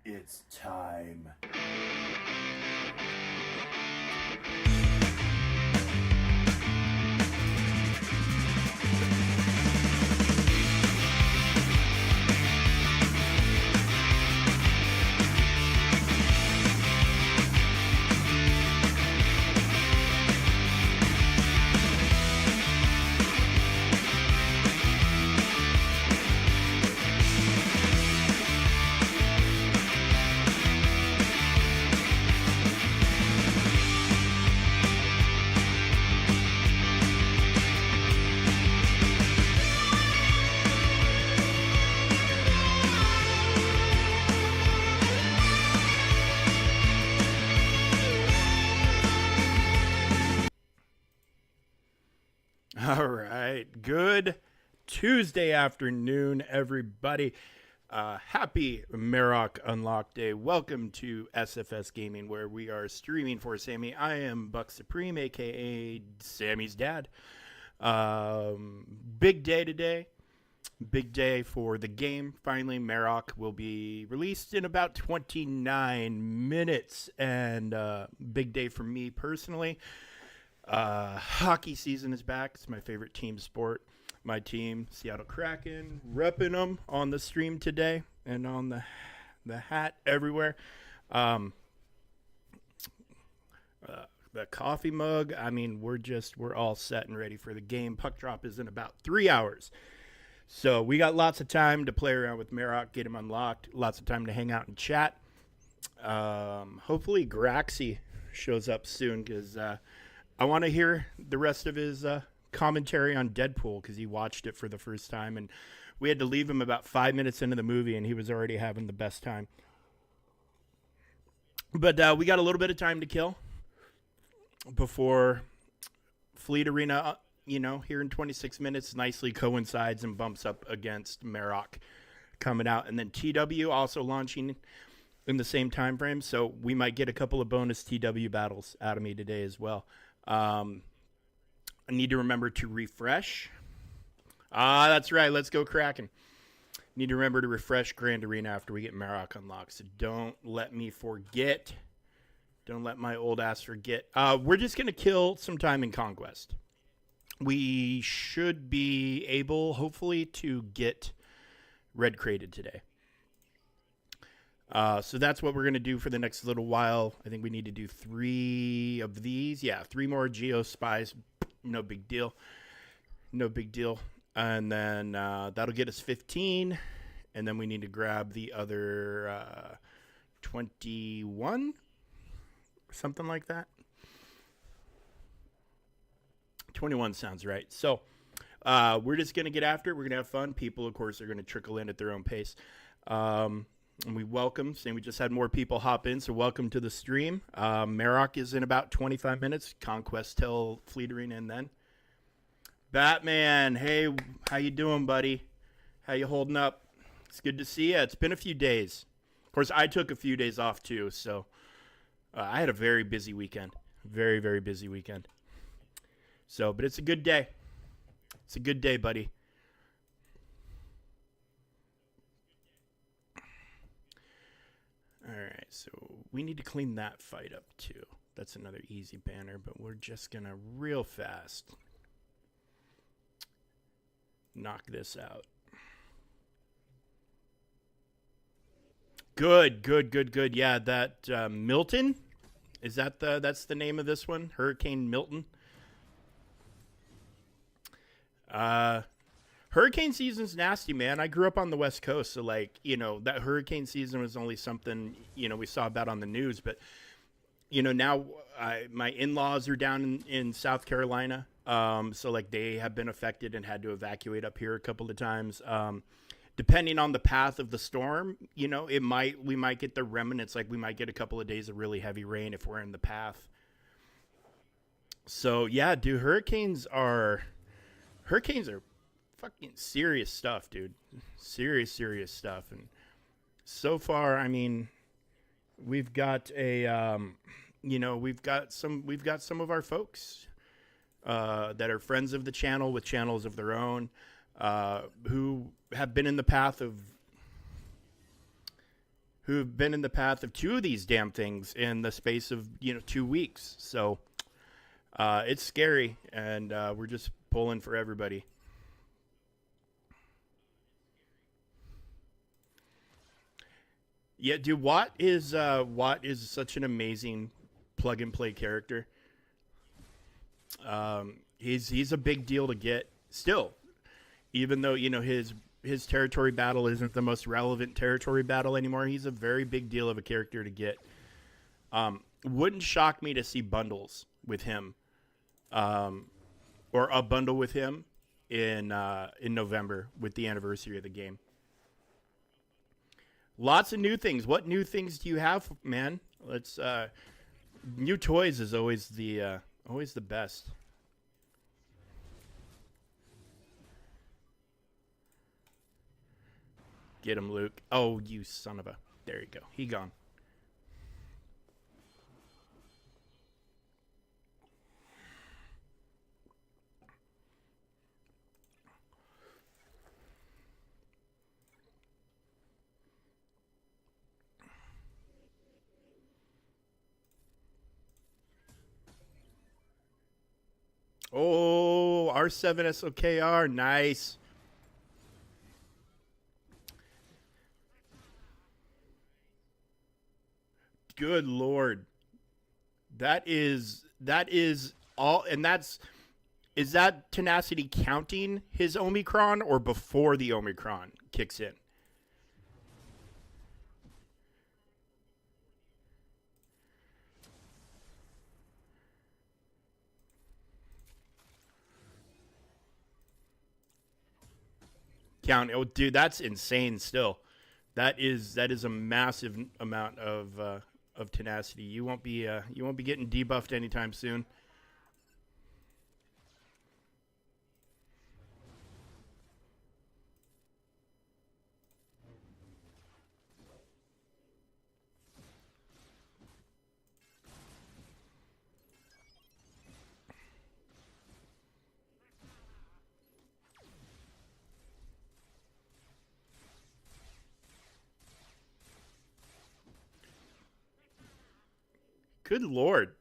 It's time. All right. Good Tuesday afternoon, everybody. Happy Marrok Unlock Day. Welcome to SFS Gaming, where we are streaming for Sammy. I am Buck Supreme, aka Sammy's dad. Big day today. Big day for the game. Finally, Marrok will be released in about 29 minutes. And big day for me personally. Hockey season is back. It's my favorite team sport. My team, Seattle Kraken, repping them on the stream today and on the hat everywhere. The coffee mug. I mean, we're all set and ready for the game. Puck drop is in about 3 hours. So we got lots of time to play around with Marrok, get him unlocked. Lots of time to hang out and chat. Hopefully Graxy shows up soon because I want to hear the rest of his commentary on Deadpool because he watched it for the first time, and we had to leave him about 5 minutes into the movie, and he was already having the best time. But we got a little bit of time to kill before Fleet Arena, here in 26 minutes, nicely coincides and bumps up against Marrok coming out, and then TW also launching in the same time frame, so we might get a couple of bonus TW battles out of me today as well. I need to remember to refresh. That's right. Let's go Kraken. Need to remember to refresh Grand Arena after we get Marrok unlocked. So don't let me forget. Don't let my old ass forget. We're just going to kill some time in Conquest. We should be able, hopefully, to get red crated today. So that's what we're going to do for the next little while. I think we need to do 3 of these. Yeah, 3 more Geo Spies. No big deal. No big deal. And then that'll get us 15. And then we need to grab the other 21. Something like that. 21 sounds right. So we're just going to get after it. We're going to have fun. People, of course, are going to trickle in at their own pace. And we welcome, saying we just had more people hop in, so welcome to the stream. Marrok is in about 25 minutes. Conquest till Fleet Arena and then. Batman, hey, how you doing, buddy? How you holding up? It's good to see you. It's been a few days. Of course, I took a few days off too, so I had a very busy weekend. Very, very busy weekend. So, but it's a good day. It's a good day, buddy. All right, so we need to clean that fight up too. That's another easy banner, but we're just going to real fast knock this out. Good. Yeah, that Milton, that's the name of this one? Hurricane Milton. Hurricane season's nasty, man. I grew up on the West Coast, so that hurricane season was only something, we saw about on the news. But, now my in-laws are down in South Carolina. So they have been affected and had to evacuate up here a couple of times. Depending on the path of the storm, we might get the remnants. We might get a couple of days of really heavy rain if we're in the path. So yeah, dude, hurricanes are fucking serious stuff, dude. Serious stuff. And so far, I mean, we've got we've got some of our folks that are friends of the channel with channels of their own, who have been in the path of who've been in the path of 2 of these damn things in the space of 2 weeks. So it's scary, and we're just pulling for everybody. Yeah, dude, Watt is such an amazing plug and play character. He's a big deal to get still, even though his territory battle isn't the most relevant territory battle anymore. He's a very big deal of a character to get. Wouldn't shock me to see bundles with him, or a bundle with him in November with the anniversary of the game. Lots of new things. What new things do you have, man? Let's new toys is always the best. Get him, Luke. Oh, you son of a. There you go. He gone. Oh, R7 SOKR. Nice. Good Lord. That is all, and is that tenacity counting his Omicron or before the Omicron kicks in? Count. Oh, dude, that's insane. Still, that is a massive amount of tenacity. You won't be getting debuffed anytime soon. Good Lord.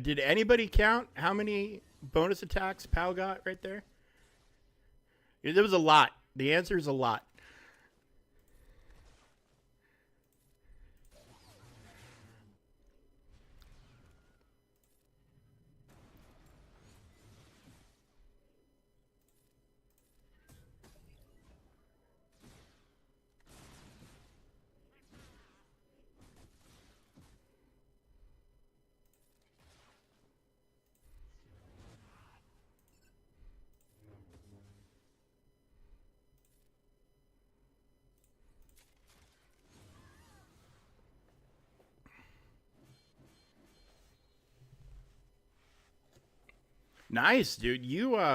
Did anybody count how many bonus attacks Pal got right there? There was a lot. The answer is a lot. Nice, dude. Your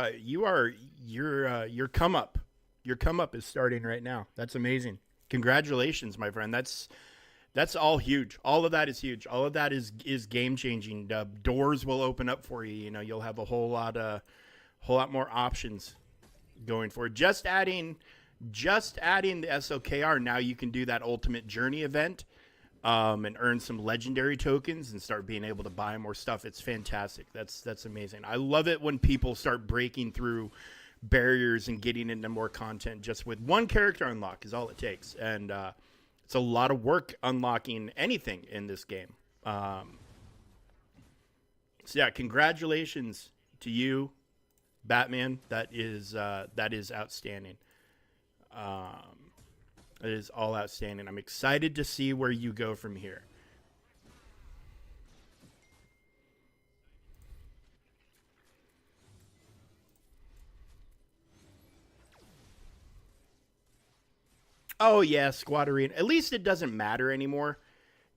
come up. Your come up is starting right now. That's amazing. Congratulations, my friend. That's all huge. All of that is huge. All of that is game changing. Doors will open up for you. You'll have a whole lot more options going forward. Just adding the SOKR. Now you can do that ultimate journey event, and earn some legendary tokens and start being able to buy more stuff. It's fantastic. That's amazing. I love it when people start breaking through barriers and getting into more content just with one character unlock is all it takes. And it's a lot of work unlocking anything in this game. So yeah, congratulations to you, Batman. That is outstanding. Um, it is all outstanding. I'm excited to see where you go from here. Oh yeah, Squad Arena. At least it doesn't matter anymore.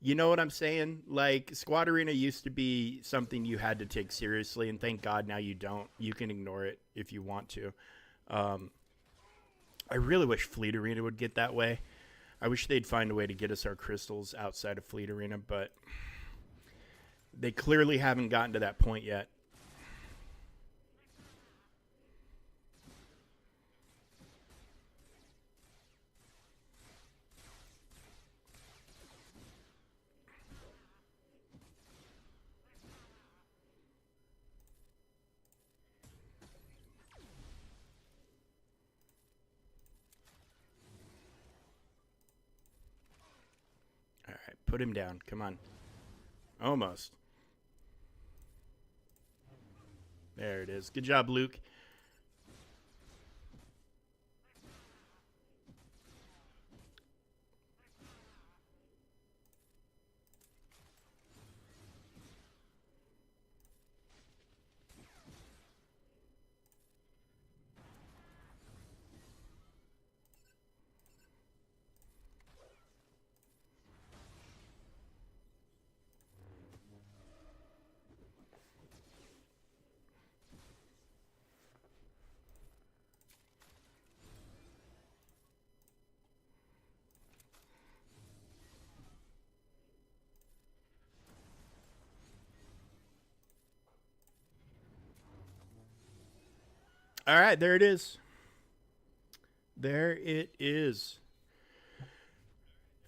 You know what I'm saying? Like Squad Arena used to be something you had to take seriously, and thank God now you don't. You can ignore it if you want to. Um, I really wish Fleet Arena would get that way. I wish they'd find a way to get us our crystals outside of Fleet Arena, but they clearly haven't gotten to that point yet. Put him down. Come on. Almost. There it is. Good job, Luke. All right, there it is. There it is.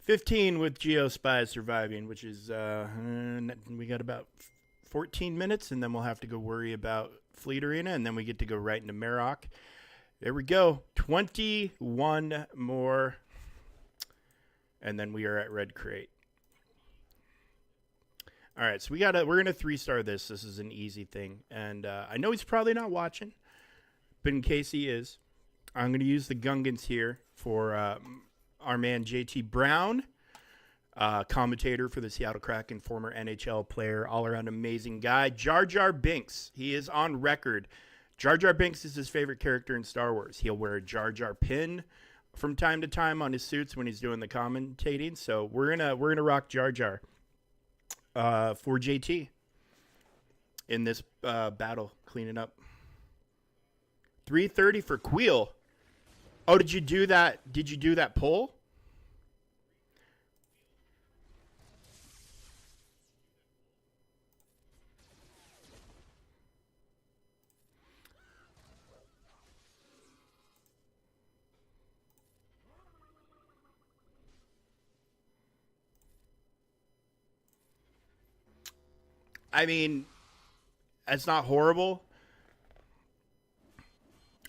15 with Geospy surviving, which is, we got about 14 minutes, and then we'll have to go worry about Fleet Arena, and then we get to go right into Marrok. There we go. 21 more, and then we are at Red Crate. All right, so we're going to 3-star this. This is an easy thing, and I know he's probably not watching, but in case he is, I'm going to use the Gungans here for our man JT Brown, commentator for the Seattle Kraken, former NHL player, all-around amazing guy. Jar Jar Binks, he is on record. Jar Jar Binks is his favorite character in Star Wars. He'll wear a Jar Jar pin from time to time on his suits when he's doing the commentating. So we're gonna rock Jar Jar for JT in this battle, cleaning up. 330 for Queel. Oh, did you do that? Did you do that poll? I mean, it's not horrible.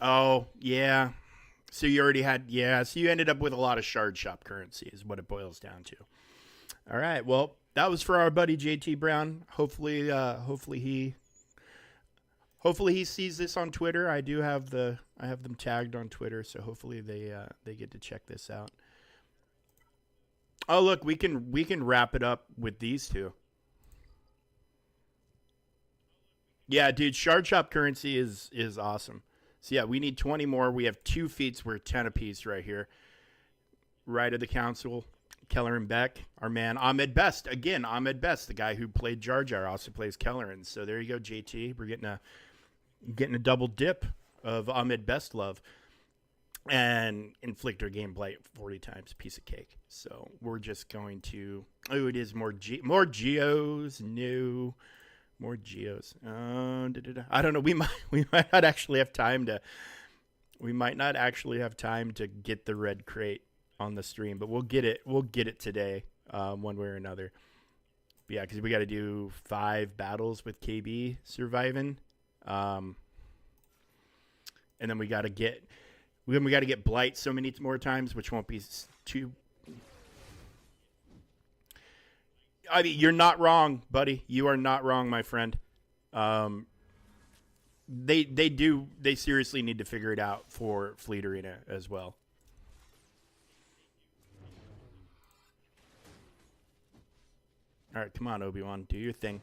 Oh, yeah. So you already had, yeah. So you ended up with a lot of shard shop currency is what it boils down to. All right. Well, that was for our buddy JT Brown. Hopefully he sees this on Twitter. I have them tagged on Twitter, so hopefully they get to check this out. Oh, look, we can wrap it up with these two. Yeah, dude, shard shop currency is awesome. So yeah, we need 20 more. We have 2 feats worth 10 apiece right here. Right of the council, Kelleran Beck, our man Ahmed Best. Again, Ahmed Best, the guy who played Jar Jar, also plays Kelleran. So there you go, JT. We're getting a double dip of Ahmed Best love. And Inflictor Game Blight 40 times, piece of cake. So we're just going to, it is more Geos, new. More Geos. I don't know. We might not actually have time to. We might not actually have time to get the Red Crate on the stream, but we'll get it. We'll get it today, one way or another. But yeah, because we got to do 5 battles with KB surviving, and then we got to get. We got to get Blight so many more times, which won't be too. I mean, you're not wrong, buddy. You are not wrong, my friend. They seriously need to figure it out for Fleet Arena as well. All right, come on, Obi-Wan, do your thing.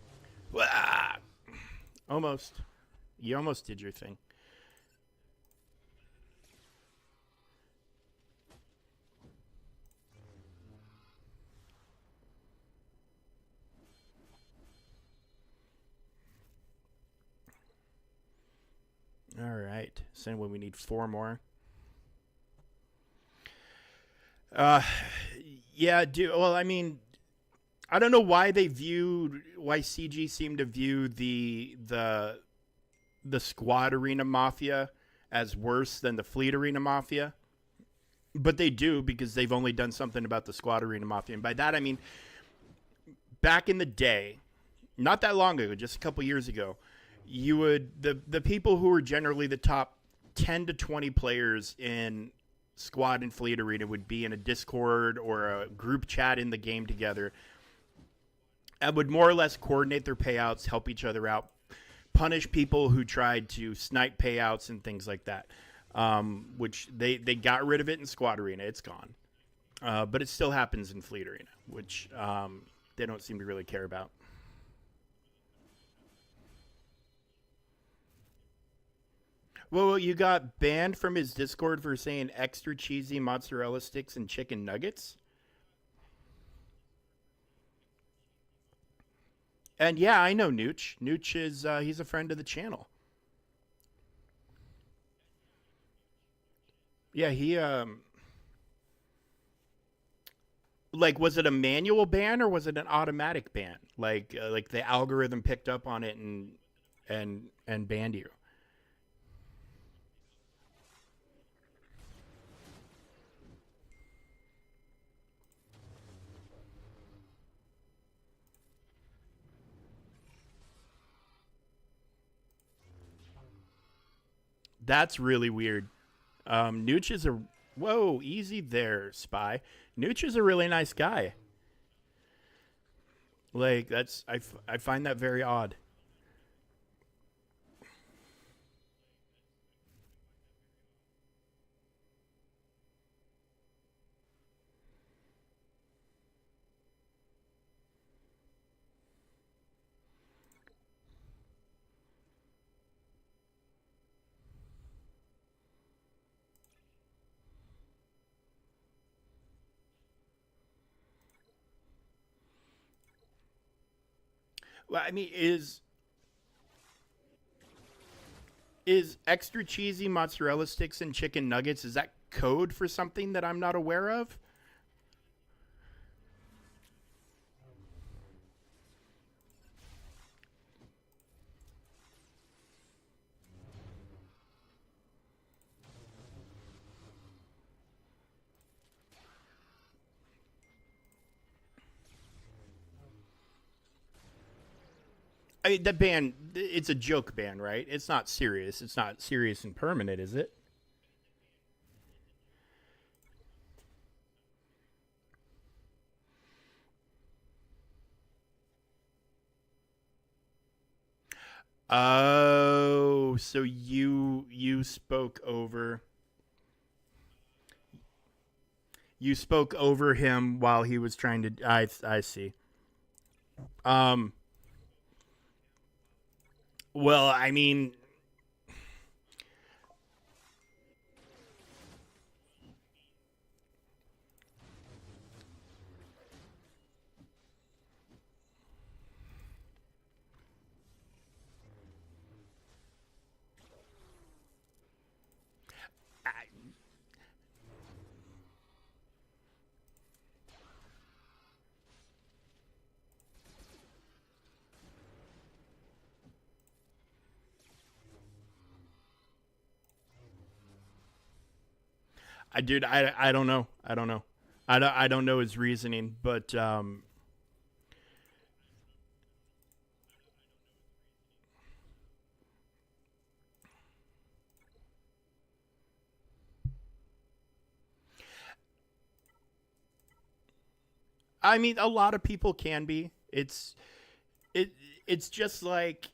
Wah! Almost. You almost did your thing. All right. So anyway, we need 4 more. Yeah, well, I mean, I don't know why why CG seemed to view the Squad Arena Mafia as worse than the Fleet Arena Mafia. But they do, because they've only done something about the Squad Arena Mafia. And by that, I mean, back in the day, not that long ago, just a couple years ago, you would the people who were generally the top 10 to 20 players in Squad and Fleet Arena would be in a Discord or a group chat in the game together, and would more or less coordinate their payouts, help each other out, punish people who tried to snipe payouts and things like that. Which they got rid of it in Squad Arena. It's gone. But it still happens in Fleet Arena, which they don't seem to really care about. Well, you got banned from his Discord for saying extra cheesy mozzarella sticks and chicken nuggets. And yeah, I know Nooch. Nooch is he's a friend of the channel. Yeah, he like was it a manual ban or was it an automatic ban? Like the algorithm picked up on it and banned you. That's really weird. Nooch is a whoa, easy there, spy. Nooch is a really nice guy. Like I find that very odd. Well, I mean, is extra cheesy mozzarella sticks and chicken nuggets, is that code for something that I'm not aware of? I mean, that ban, it's a joke ban, right? It's not serious. It's not serious and permanent, is it? Oh, so you spoke over him while he was trying to. I see. Um. Well, I mean, I, I don't know. I don't know. I don't know his reasoning, but I mean, a lot of people can be. It it's just like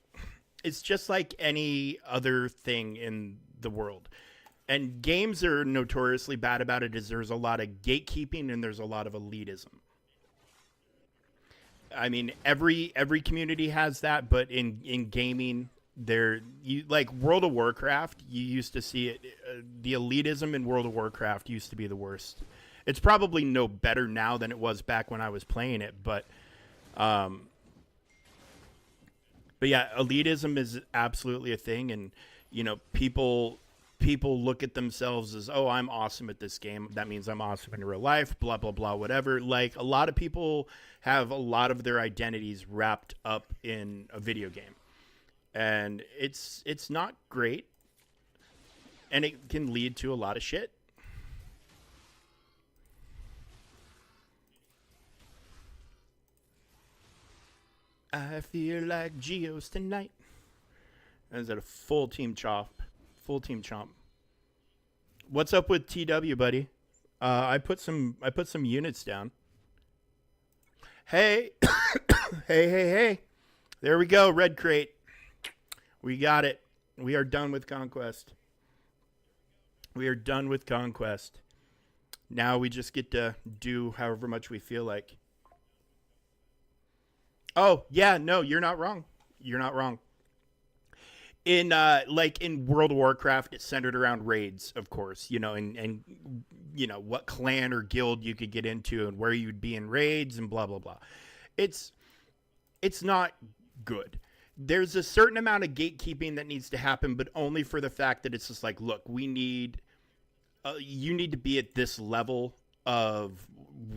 any other thing in the world. And games are notoriously bad about it. Is there's a lot of gatekeeping and there's a lot of elitism. I mean, every community has that, but in gaming, there you like World of Warcraft. You used to see it. The elitism in World of Warcraft used to be the worst. It's probably no better now than it was back when I was playing it, um, but yeah, elitism is absolutely a thing, and people look at themselves as, oh, I'm awesome at this game. That means I'm awesome in real life. Blah blah blah, whatever. Like a lot of people have a lot of their identities wrapped up in a video game, and it's not great, and it can lead to a lot of shit. I feel like Geos tonight. Is that a full team chop? Full team chomp. What's up with TW, buddy? I put some units down. Hey, Hey, hey, hey. There we go, Red Crate. We got it. We are done with Conquest. We are done with Conquest. Now we just get to do however much we feel like. Oh, yeah, no, you're not wrong. You're not wrong. In like in World of Warcraft, it's centered around raids, of course, and what clan or guild you could get into and where you'd be in raids and blah blah blah. It's it's not good. There's a certain amount of gatekeeping that needs to happen, but only for the fact that it's just like, look, we need you need to be at this level of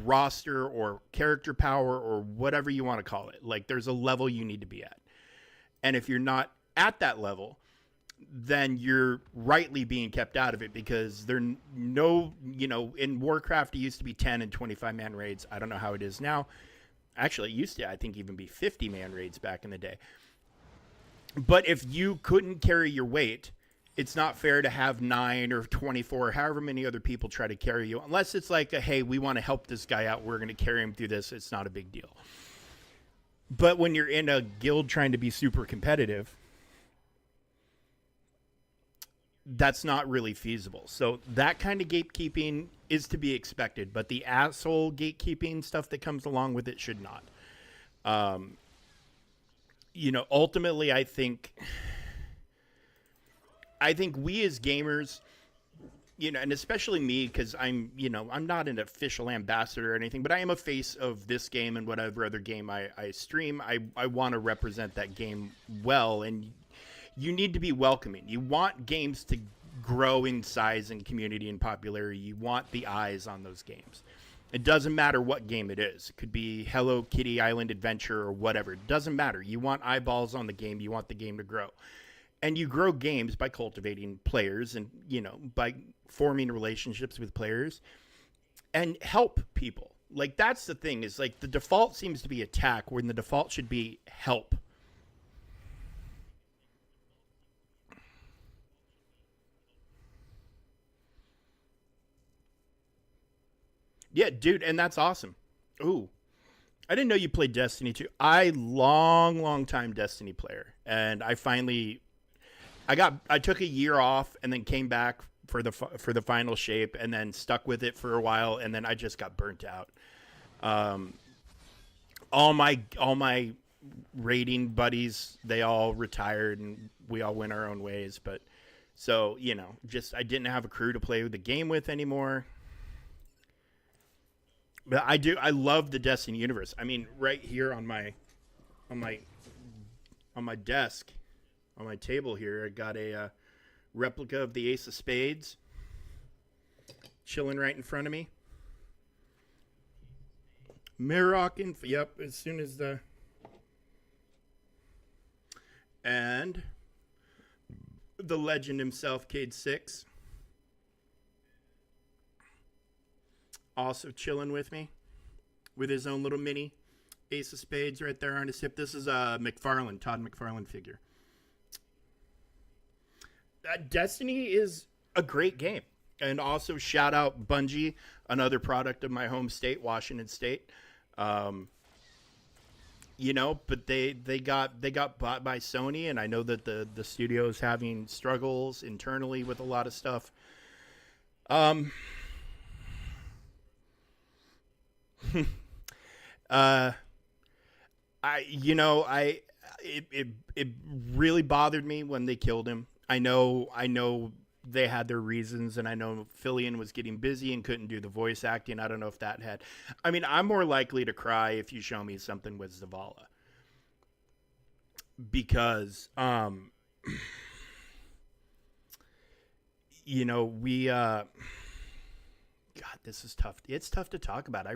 roster or character power or whatever you want to call it. Like, there's a level you need to be at. And if you're not at that level, then you're rightly being kept out of it, because there no, in Warcraft, it used to be 10 and 25 man raids. I don't know how it is now. Actually, it used to, I think, even be 50 man raids back in the day. But if you couldn't carry your weight, it's not fair to have 9 or 24 or however many other people try to carry you, unless it's like, hey, we want to help this guy out, we're going to carry him through this. It's not a big deal. But when you're in a guild trying to be super competitive, that's not really feasible. So that kind of gatekeeping is to be expected, but the asshole gatekeeping stuff that comes along with it should not. Ultimately, I think we as gamers, and especially me, because I'm not an official ambassador or anything, but I am a face of this game and whatever other game I stream. I want to represent that game well, and you need to be welcoming. You want games to grow in size and community and popularity. You want the eyes on those games. It doesn't matter what game it is. It could be Hello Kitty Island Adventure or whatever. It doesn't matter. You want eyeballs on the game. You want the game to grow. And you grow games by cultivating players and, by forming relationships with players and help people. Like, that's the thing, is like the default seems to be attack when the default should be help. Yeah, dude, and that's awesome. Ooh, I didn't know you played Destiny 2. I long time Destiny player, and I took a year off and then came back for the final shape, and then stuck with it for a while, and then I just got burnt out. All my raiding buddies, they all retired and we all went our own ways, but so, just I didn't have a crew to play the game with anymore. But I love the Destiny universe. I mean, right here on my desk, on my table here, I got a replica of the Ace of Spades chilling right in front of me. Marrok, yep, as soon as and the legend himself, Cade 6. Also chilling with me with his own little mini Ace of Spades right there on his hip. This is a Todd McFarlane figure. Destiny is a great game. And also shout out Bungie, another product of my home state, Washington State. But they got bought by Sony, and I know that the studio is having struggles internally with a lot of stuff. It really bothered me when they killed him. I know they had their reasons, and I know Fillion was getting busy and couldn't do the voice acting. I don't know if that had. I mean, I'm more likely to cry if you show me something with Zavala, because we God, this is tough. It's tough to talk about. I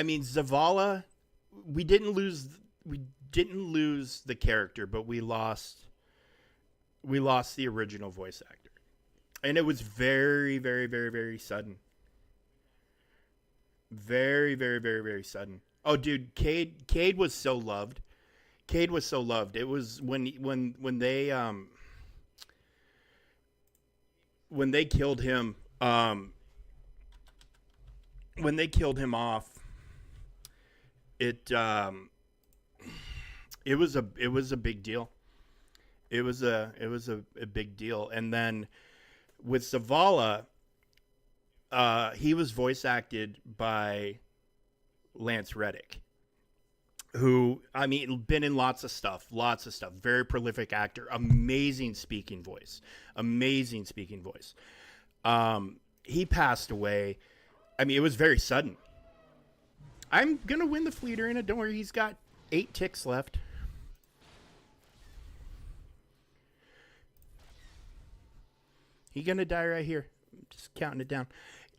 mean, Zavala, we didn't lose the character, but we lost the original voice actor. And it was very, very, very, very sudden. Very, very, very, very sudden. Oh, dude, Cade was so loved. Cade was so loved. It was when they killed him, when they killed him off, it it was a big deal. It was a big deal. And then with Zavala, he was voice acted by Lance Reddick, who, I mean, been in lots of stuff, very prolific actor, amazing speaking voice. He passed away. I mean, it was very sudden. I'm gonna win the fleet arena. Don't worry, he's got 8 ticks left. He's gonna die right here. I'm just counting it down.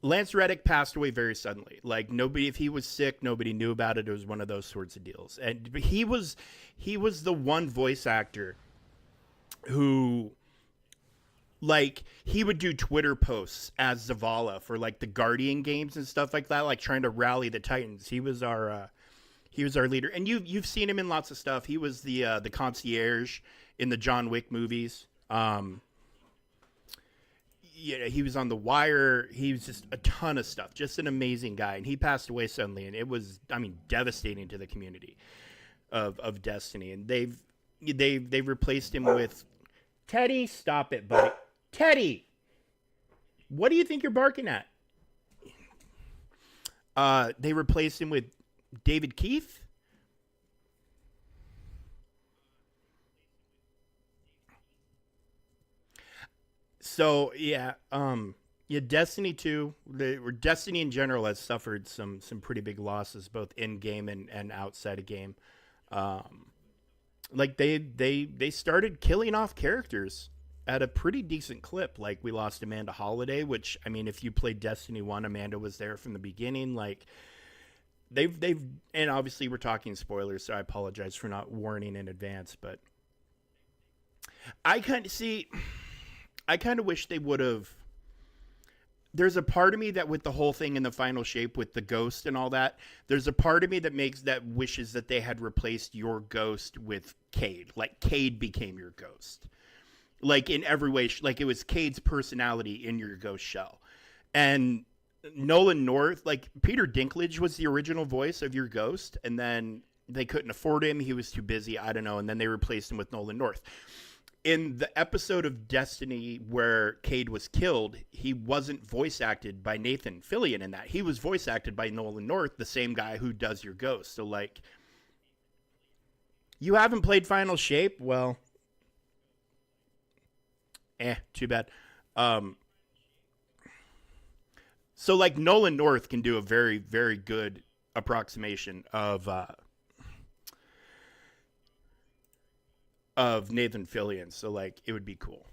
Lance Reddick passed away very suddenly. Like, nobody, if he was sick, nobody knew about it. It was one of those sorts of deals. And he was the one voice actor who, like, he would do Twitter posts as Zavala for, like, the Guardian games and stuff like that, like trying to rally the Titans. He was our leader. And you've seen him in lots of stuff. He was the concierge in the John Wick movies. Yeah, he was on The Wire. He was just a ton of stuff. Just an amazing guy. And he passed away suddenly, and it was, I mean, devastating to the community of Destiny. And they've replaced him with Teddy. Stop it, buddy. Teddy, what do you think you're barking at? They replaced him with David Keith. So yeah, Destiny 2, or Destiny in general has suffered some pretty big losses, both in game and outside of game. Um, like they started killing off characters at a pretty decent clip. Like, we lost Amanda Holiday, which, I mean, if you played Destiny 1, Amanda was there from the beginning. Like, they've and obviously we're talking spoilers, so I apologize for not warning in advance, but I kind of see. I kind of wish they would have. There's a part of me that, with the whole thing in the final shape with the ghost and all that, there's a part of me that wishes that they had replaced your ghost with Cade. Like, Cade became your ghost. Like, in every way, like, it was Cade's personality in your ghost shell. And Nolan North, like, Peter Dinklage was the original voice of your ghost, and then they couldn't afford him. He was too busy. I don't know. And then they replaced him with Nolan North. In the episode of Destiny where Cade was killed, he wasn't voice acted by Nathan Fillion in that. He was voice acted by Nolan North, the same guy who does your ghost. So, like, you haven't played Final Shape? Well, too bad. So, like, Nolan North can do a very, very good approximation of Nathan Fillion. So, like, it would be cool.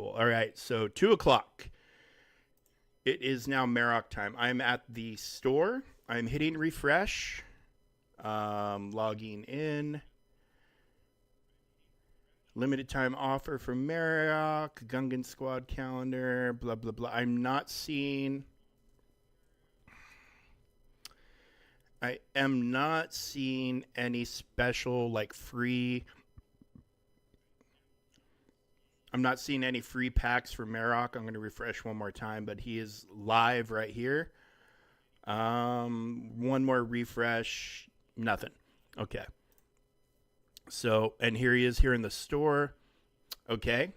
All right, so 2:00. It is now Marrok time. I'm at the store. I'm hitting refresh. Logging in. Limited time offer for Marrok. Gungan squad calendar. Blah, blah, blah. I'm not seeing. I am not seeing any special, like, free. I'm not seeing any free packs for Marrok. I'm going to refresh one more time, but he is live right here. One more refresh. Nothing. Okay. So, and here he is here in the store. Okay.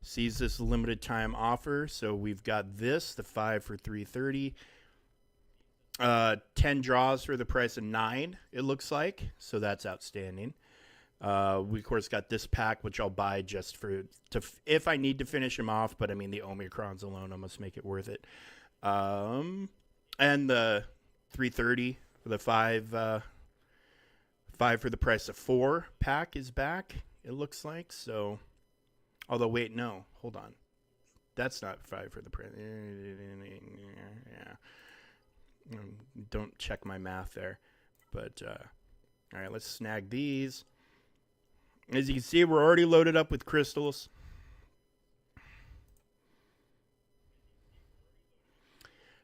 Sees this limited time offer. So we've got this, the 5 for $330. 10 draws for the price of 9, it looks like. So that's outstanding. We, of course, got this pack, which I'll buy just if I need to finish him off. But, I mean, the Omicrons alone, I must make it worth it. And the 330 for the 5 for the price of 4 pack is back, it looks like. So, although, wait, no. Hold on. That's not 5 for the price. Yeah. Don't check my math there. But, all right, let's snag these. As you can see, we're already loaded up with crystals.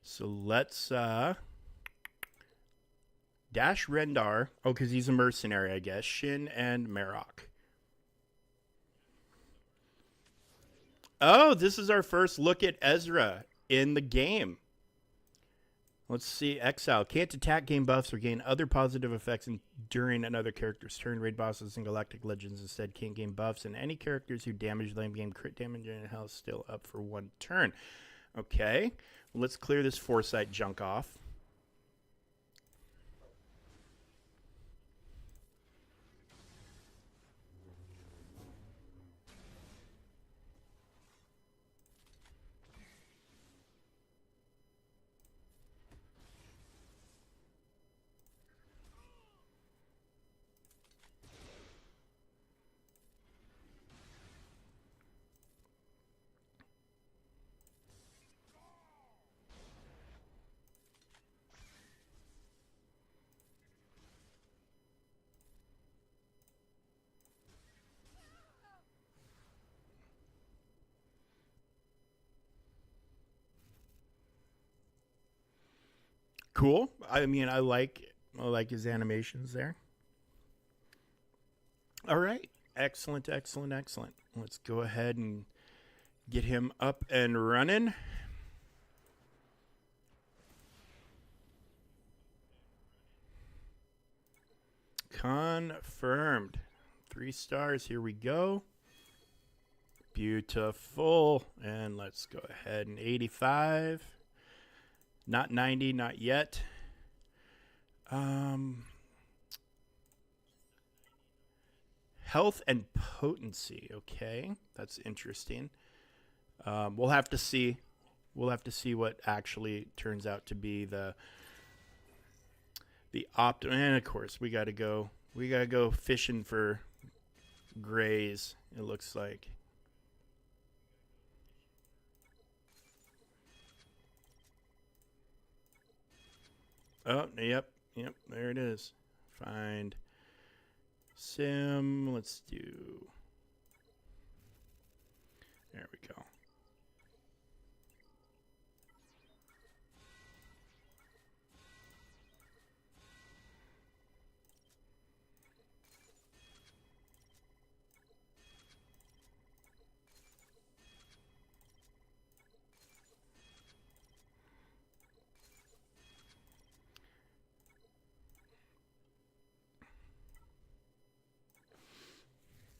So let's Dash Rendar. Oh, because he's a mercenary, I guess. Shin and Marrok. Oh, this is our first look at Ezra. in the game. Let's see. Exile. Can't attack, gain buffs, or gain other positive effects during another character's turn. Raid bosses and Galactic Legends instead can't gain buffs, and any characters who damage lane game crit damage in hell is still up for 1 turn. Okay. Well, let's clear this Foresight junk off. Cool. I mean, I like his animations there. All right. Excellent, excellent, excellent. Let's go ahead and get him up and running. Confirmed. 3 stars. Here we go. Beautiful. And let's go ahead and 85. Not 90, not yet. Health and potency. Okay, that's interesting. We'll have to see. We'll have to see what actually turns out to be the and of course we gotta go fishing for grays, it looks like. Oh, yep, there it is. Find sim. Let's do. There we go.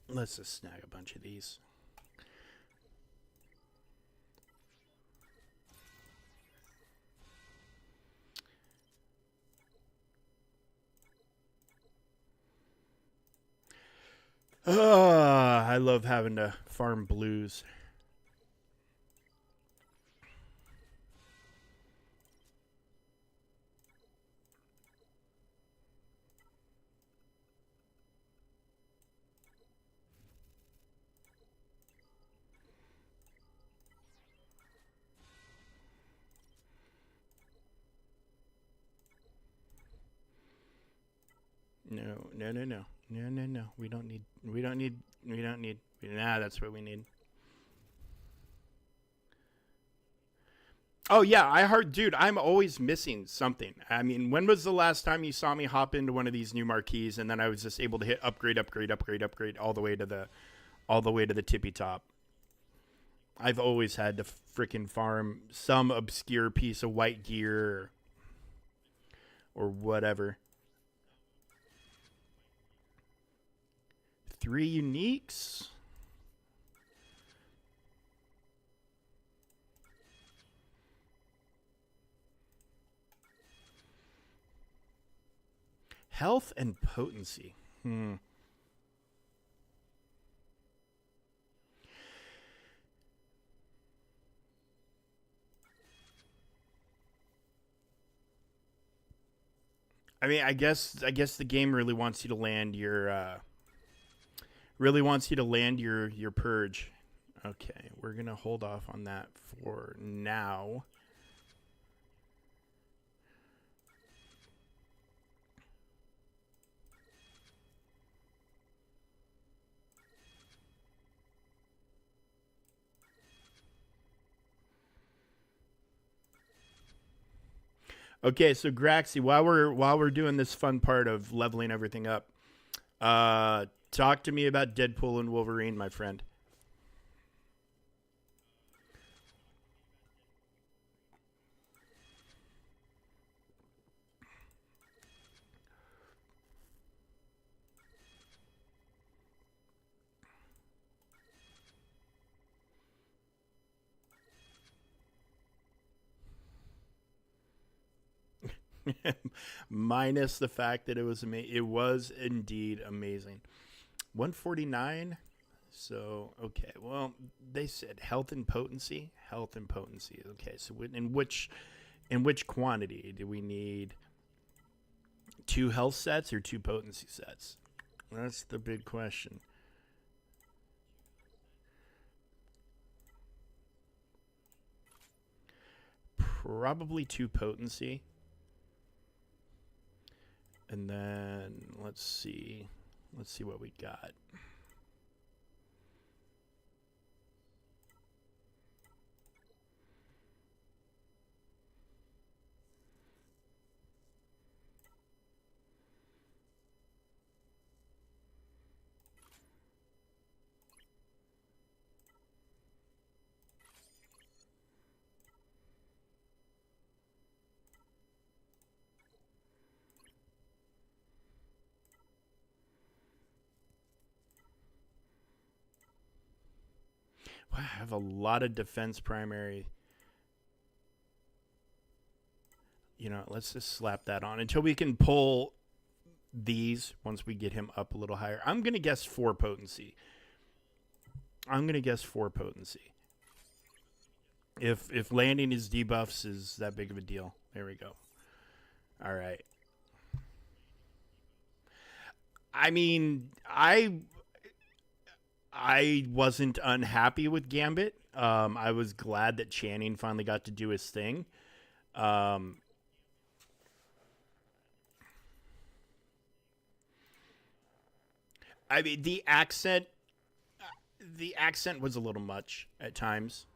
Let's just snag a bunch of these. I love having to farm blues. No. We don't need. Nah, that's what we need. Oh yeah, I heard, dude. I'm always missing something. I mean, when was the last time you saw me hop into one of these new marquees and then I was just able to hit upgrade all the way to the tippy top? I've always had to freaking farm some obscure piece of white gear or whatever. 3 uniques. Health and potency. I mean, I guess the game really wants you to land your purge. Okay, we're gonna hold off on that for now. Okay, so Graxy, while we're doing this fun part of leveling everything up, talk to me about Deadpool and Wolverine, my friend. Minus the fact that it was amazing. It was indeed amazing. 149. So, okay. Well, they said health and potency. Health and potency. Okay. So in which quantity do we need? 2 health sets or 2 potency sets? That's the big question. Probably 2 potency. And then let's see. Let's see what we got. Wow, I have a lot of defense primary. Let's just slap that on until we can pull these once we get him up a little higher. I'm going to guess 4 potency. If landing his debuffs is that big of a deal. There we go. All right. I mean, I wasn't unhappy with Gambit. I was glad that Channing finally got to do his thing. I mean, the accent was a little much at times.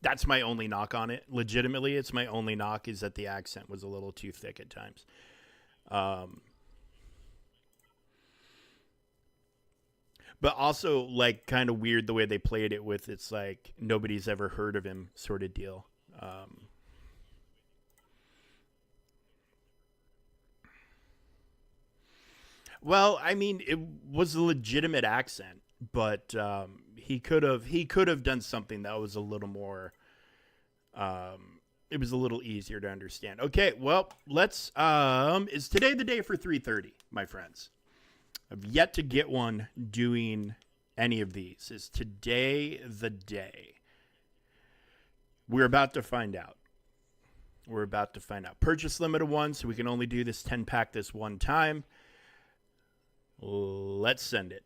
That's my only knock on it. Legitimately, it's my only knock is that the accent was a little too thick at times. But also, like, kind of weird the way they played it with it's like nobody's ever heard of him sort of deal. Well, I mean, it was a legitimate accent, but he could have done something that was a little more. It was a little easier to understand. Okay, well, let's. Is today the day for 3:30, my friends? I've yet to get one doing any of these. Is today the day? We're about to find out. Purchase limit of 1, so we can only do this 10-pack this one time. Let's send it.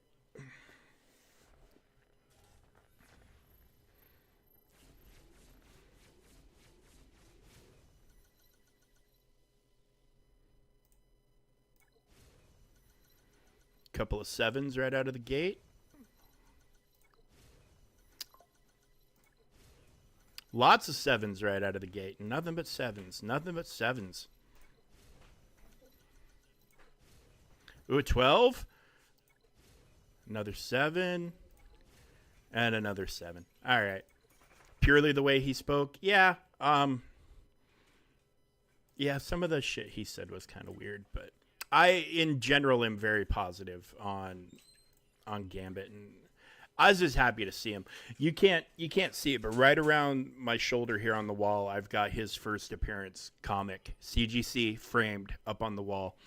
Couple of 7s right out of the gate. Lots of 7s right out of the gate. Nothing but 7s. Ooh, 12. Another 7. And another 7. All right. Purely the way he spoke. Yeah. Yeah, some of the shit he said was kind of weird, but I, in general, am very positive on Gambit, and I was just happy to see him. You can't see it, but right around my shoulder here on the wall, I've got his first appearance comic, CGC, framed up on the wall.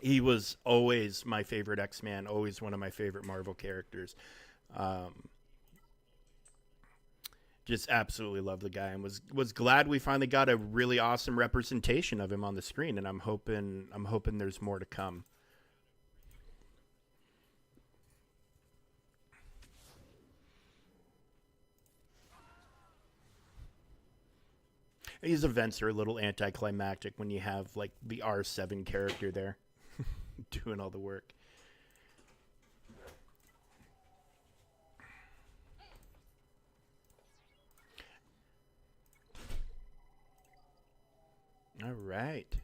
He was always my favorite X-Man, always one of my favorite Marvel characters. Just absolutely love the guy, and was glad we finally got a really awesome representation of him on the screen, and I'm hoping there's more to come. These events are a little anticlimactic when you have like the R7 character there doing all the work. All right.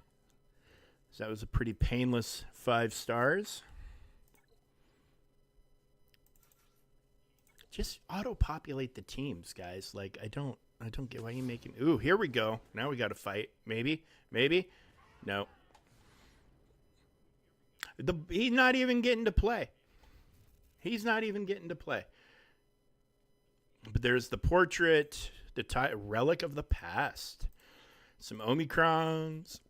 So that was a pretty painless 5 stars. Just auto-populate the teams, guys. Like, I don't get why you making. Ooh, here we go. Now we got to fight. Maybe. No. He's not even getting to play. But there's the portrait. The relic of the past. Some Omicrons.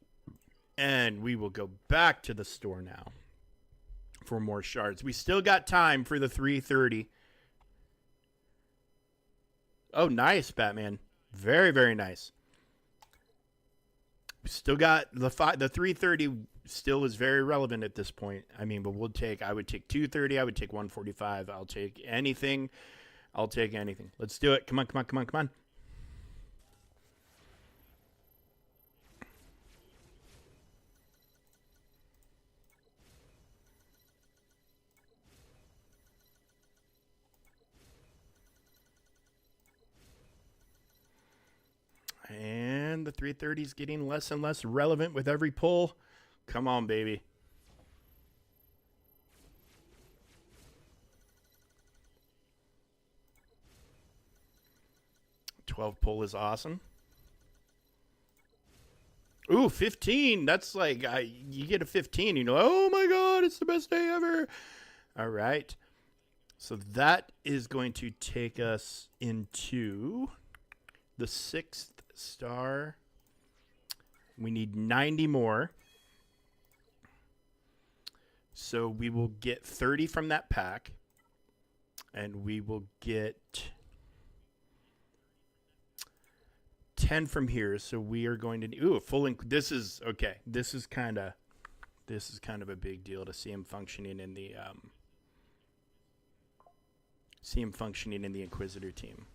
And we will go back to the store now for more shards. We still got time for the 330. Oh, nice, Batman. Very, very nice. We still got the 330 still is very relevant at this point. I mean, but I would take 230. I would take 145. I'll take anything. I'll take anything. Let's do it. Come on, come on, come on, come on. And the 330 is getting less and less relevant with every pull. Come on, baby. $12 pull is awesome. Ooh, 15. That's like, you get a 15, you know, oh my God, it's the best day ever. All right. So that is going to take us into the 6th star. We need 90 more. So we will get 30 from that pack. And we will get 10 from here. So we are going to a full this is okay. This is kind of a big deal to see him functioning in the Inquisitor team.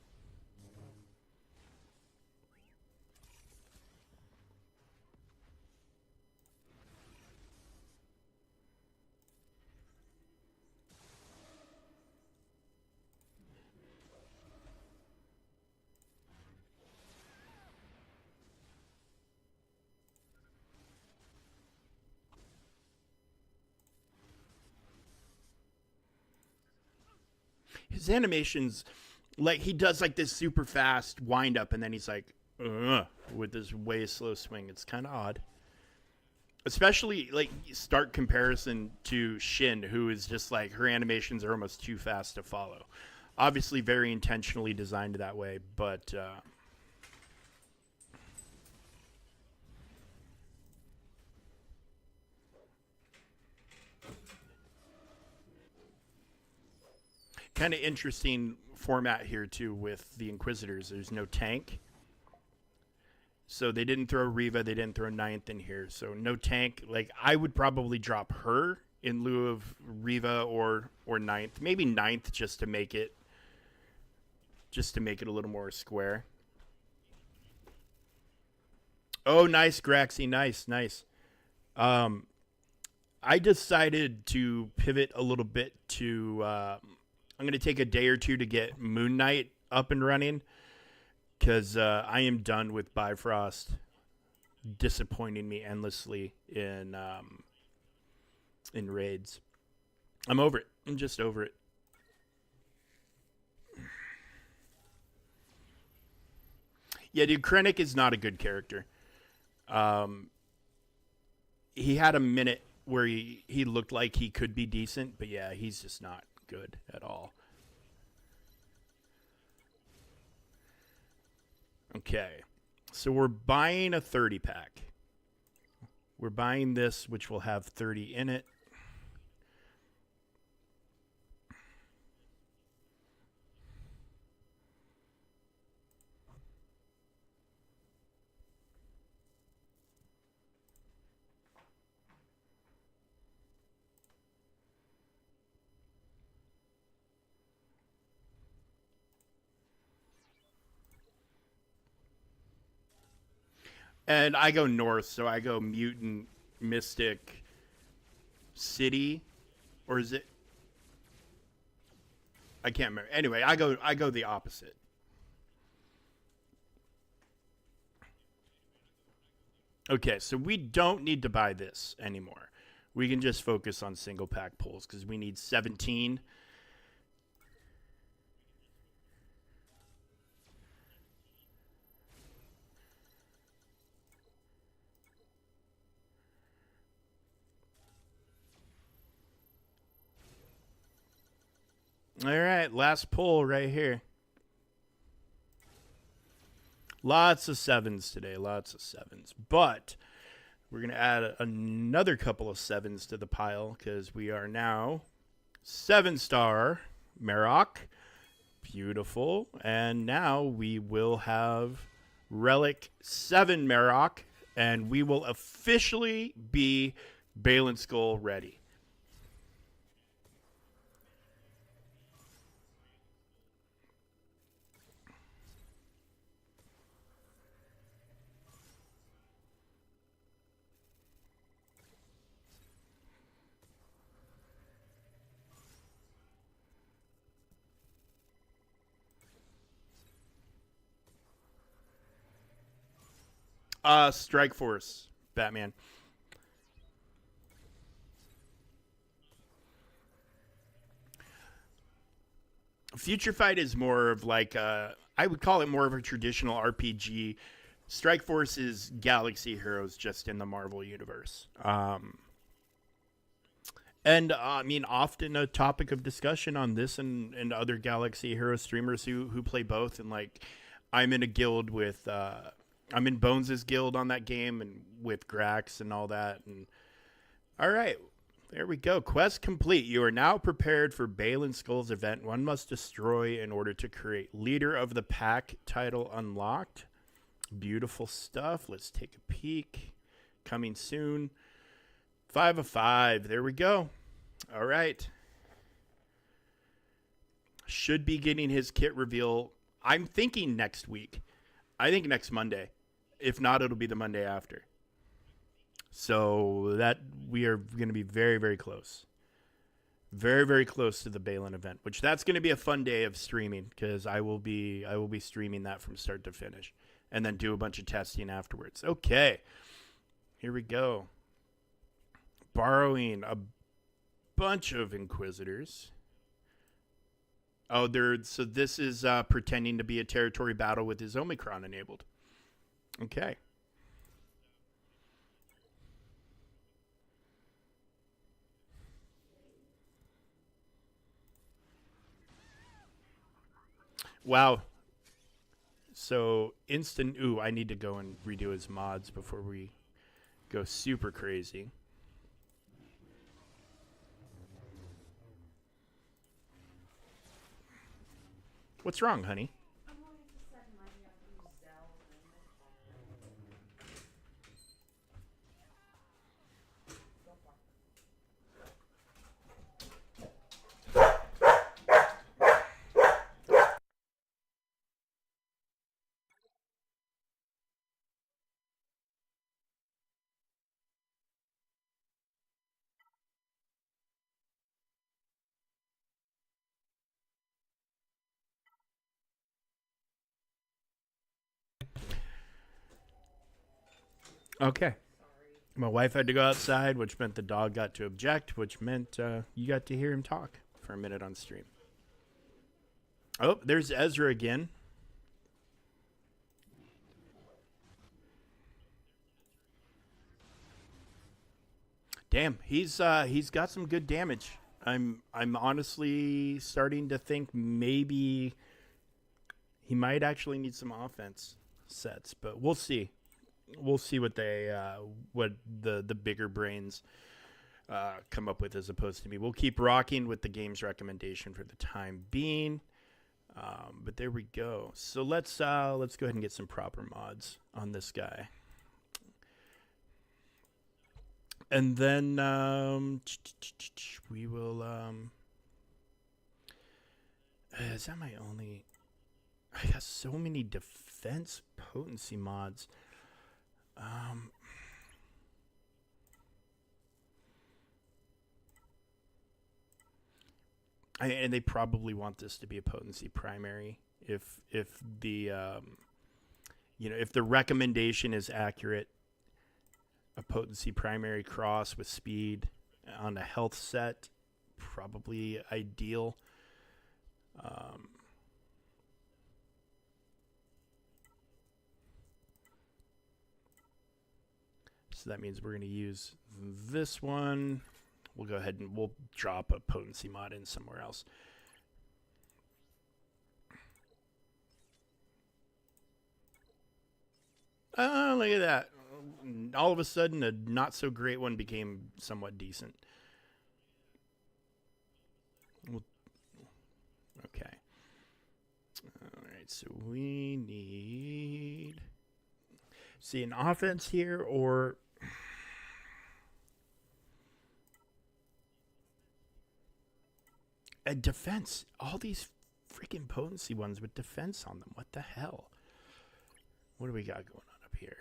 His animations, like, he does like this super fast wind up and then he's like with this way slow swing. It's kind of odd, especially like stark comparison to Shin, who is just like, her animations are almost too fast to follow. Obviously very intentionally designed that way, but kind of interesting format here too with the Inquisitors. There's no tank, so they didn't throw Riva, they didn't throw Ninth in here, so no tank. Like, I would probably drop her in lieu of Riva or Ninth, maybe Ninth just to make it a little more square. Oh, nice, Graxy, nice. I decided to pivot a little bit to I'm going to take a day or two to get Moon Knight up and running, because I am done with Bifrost disappointing me endlessly in raids. I'm over it. I'm just over it. Yeah, dude, Krennic is not a good character. He had a minute where he looked like he could be decent, but yeah, he's just not good at all. Okay, so we're buying a 30 pack. We're buying this, which will have 30 in it. And I go north, so I go Mutant, Mystic, City, or is it? I can't remember. Anyway, I go the opposite. Okay, so we don't need to buy this anymore. We can just focus on single pack pulls because we need 17. All right, last pull right here. Lots of sevens today. Lots of sevens. But we're going to add another couple of sevens to the pile because we are now 7-star Marrok. Beautiful. And now we will have Relic 7 Marrok. And we will officially be Balin Skull ready. Strike Force, Batman. Future Fight is more of like I would call it more of a traditional RPG. Strike Force is Galaxy Heroes just in the Marvel universe. And I mean, often a topic of discussion on this and other Galaxy Hero streamers who play both. And like, I'm in a guild with, I'm in Bones' guild on that game and with Grax and all that. And all right, there we go. Quest complete. You are now prepared for Balin Skull's event. One must destroy in order to create Leader of the Pack title unlocked. Beautiful stuff. Let's take a peek. Coming soon. 5 of 5. There we go. All right. Should be getting his kit reveal. I'm thinking next week. I think next Monday. If not, it'll be the Monday after. So that we are going to be very, very close. Very, very close to the Balin event, which that's going to be a fun day of streaming because I will be streaming that from start to finish and then do a bunch of testing afterwards. Okay. Here we go. Borrowing a bunch of Inquisitors. Oh, so this is pretending to be a territory battle with his Omicron enabled. Okay. Wow. So instant. Ooh, I need to go and redo his mods before we go super crazy. What's wrong, honey? Okay. My wife had to go outside, which meant the dog got to object, which meant you got to hear him talk for a minute on stream. Oh, there's Ezra again. Damn, he's got some good damage. I'm honestly starting to think maybe he might actually need some offense sets, but we'll see. We'll see what what the bigger brains come up with as opposed to me. We'll keep rocking with the game's recommendation for the time being. But there we go. So let's go ahead and get some proper mods on this guy. And then we will is that my only I got so many defense potency mods. And they probably want this to be a potency primary if the if the recommendation is accurate. A potency primary cross with speed on a health set, probably ideal. So that means we're going to use this one. We'll go ahead and we'll drop a potency mod in somewhere else. Oh, look at that. All of a sudden, a not so great one became somewhat decent. Okay. All right, so we need... See an offense here or... a defense. All these freaking potency ones with defense on them. What the hell? What do we got going on up here?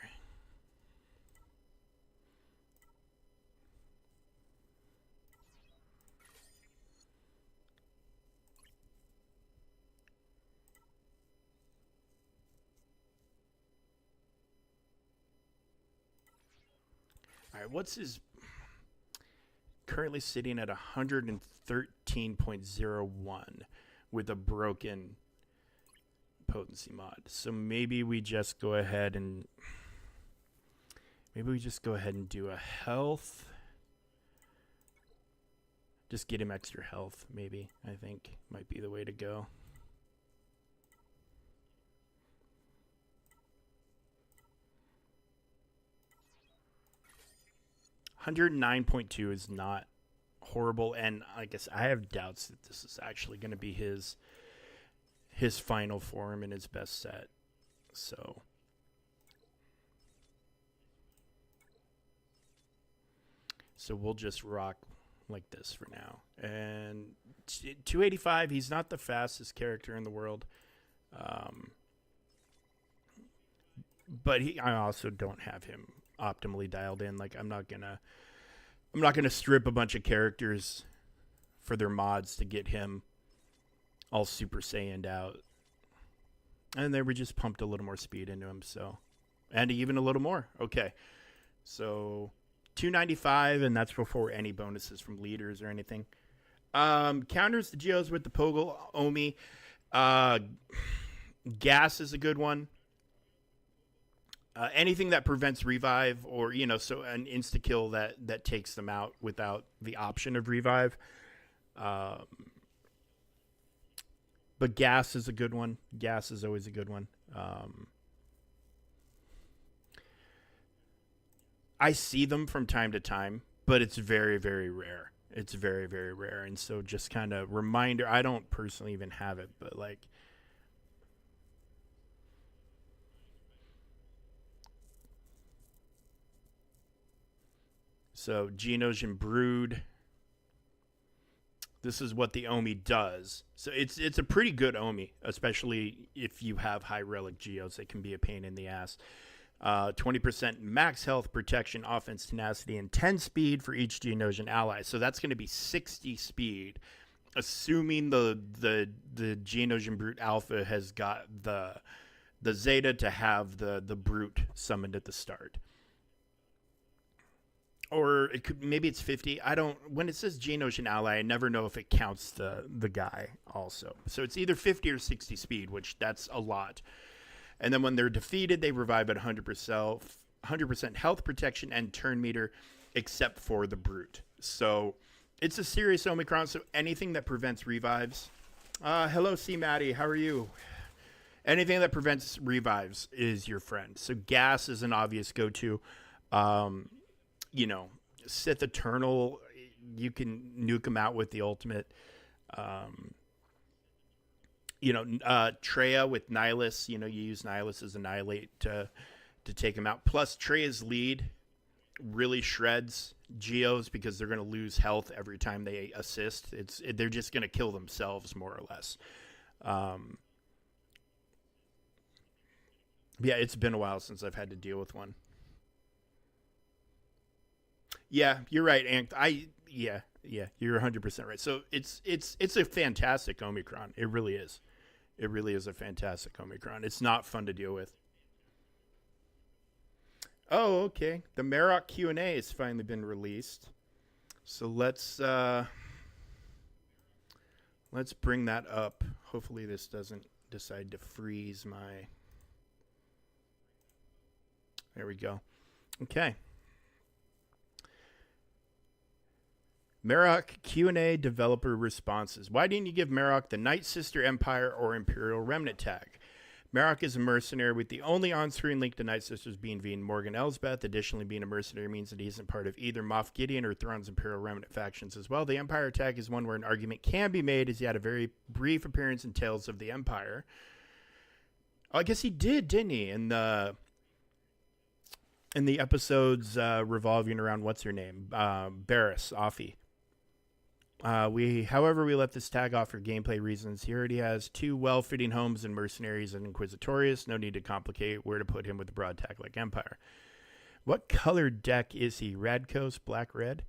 All right, what's his... currently sitting at 113.01 with a broken potency mod. So maybe we just go ahead and do a health. Just get him extra health, maybe. I think might be the way to go. $109.2 is not horrible, and I guess I have doubts that this is actually going to be his final form in his best set. So we'll just rock like this for now. And 285, he's not the fastest character in the world. But I also don't have him optimally dialed in. Like I'm not gonna strip a bunch of characters for their mods to get him all Super Saiyan'd out. And then we just pumped a little more speed into him, so, and even a little more. Okay, so 295, and that's before any bonuses from leaders or anything. Counters the Geos with the Poggle Omi. Gas is a good one. Anything that prevents revive, or so an insta kill that takes them out without the option of revive. But gas is a good one. Gas is always a good one. I see them from time to time, but it's very, very rare. It's very, very rare. And so just kind of reminder, I don't personally even have it, but like, so Geonosian Brood. This is what the Omi does. So it's a pretty good Omi, especially if you have high relic Geos. It can be a pain in the ass. 20% max health, protection, offense, tenacity, and 10 speed for each Geonosian ally. So that's going to be 60 speed, assuming the Geonosian Brute Alpha has got the Zeta to have the Brute summoned at the start. Or it could, maybe it's 50. I don't. When it says Geonosian ally, I never know if it counts the guy also. So it's either 50 or 60 speed, which that's a lot. And then when they're defeated, they revive at 100% health, protection, and turn meter, except for the Brute. So it's a serious Omicron. So anything that prevents revives. Hello, C. Maddie. How are you? Anything that prevents revives is your friend. So gas is an obvious go-to. Sith Eternal, you can nuke him out with the ultimate. Treya with Nihilus, you use Nihilus as Annihilate to take him out. Plus, Treya's lead really shreds Geos because they're going to lose health every time they assist. They're just going to kill themselves, more or less. Yeah, it's been a while since I've had to deal with one. Yeah, you're right, Ank. You're 100% right. So it's a fantastic Omicron. It really is. It really is a fantastic Omicron. It's not fun to deal with. Oh, okay. The Marrok Q&A has finally been released. So let's bring that up. Hopefully this doesn't decide to freeze my... There we go. Okay. Marrok Q&A developer responses. Why didn't you give Marrok the Night Sister Empire or Imperial Remnant tag? Marrok is a mercenary with the only on-screen link to Night Sisters being Veen Morgan Elsbeth. Additionally, being a mercenary means that he isn't part of either Moff Gideon or Thrawn's Imperial Remnant factions as well. The Empire attack is one where an argument can be made, as he had a very brief appearance in Tales of the Empire. Oh, I guess he did, didn't he? In the episodes revolving around what's her name, Barriss Offee. However, we let this tag off for gameplay reasons. He already has 2 well-fitting homes in Mercenaries and Inquisitorius. No need to complicate where to put him with a broad tag like Empire. What color deck is he? Radkos, black, red?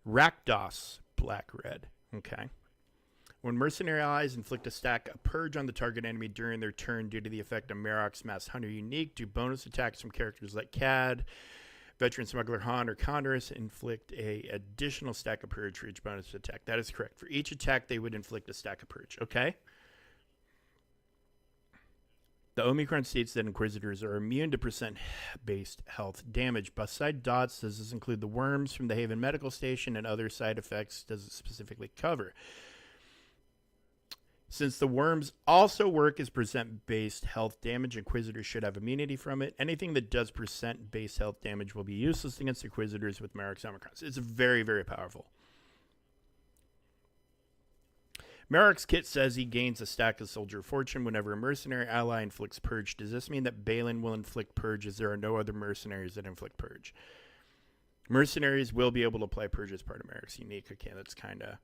Rakdos, black, red. Okay. When mercenary allies inflict a stack of purge on the target enemy during their turn due to the effect of Marrok's Mass Hunter unique, do bonus attacks from characters like Cad, Veteran Smuggler Han, or Condorus inflict a additional stack of purge for each bonus attack. That is correct. For each attack, they would inflict a stack of purge. Okay. The Omicron states that Inquisitors are immune to percent-based health damage. Beside dots, does this include the worms from the Haven Medical Station and other side effects does it specifically cover? Since the worms also work as percent-based health damage, Inquisitors should have immunity from it. Anything that does percent-based health damage will be useless against Inquisitors with Marrok's Omicrons. It's very, very powerful. Marrok's kit says he gains a stack of Soldier of Fortune whenever a mercenary ally inflicts purge. Does this mean that Balin will inflict purge as there are no other mercenaries that inflict purge? Mercenaries will be able to apply purge as part of Marrok's unique. Okay, that's kind of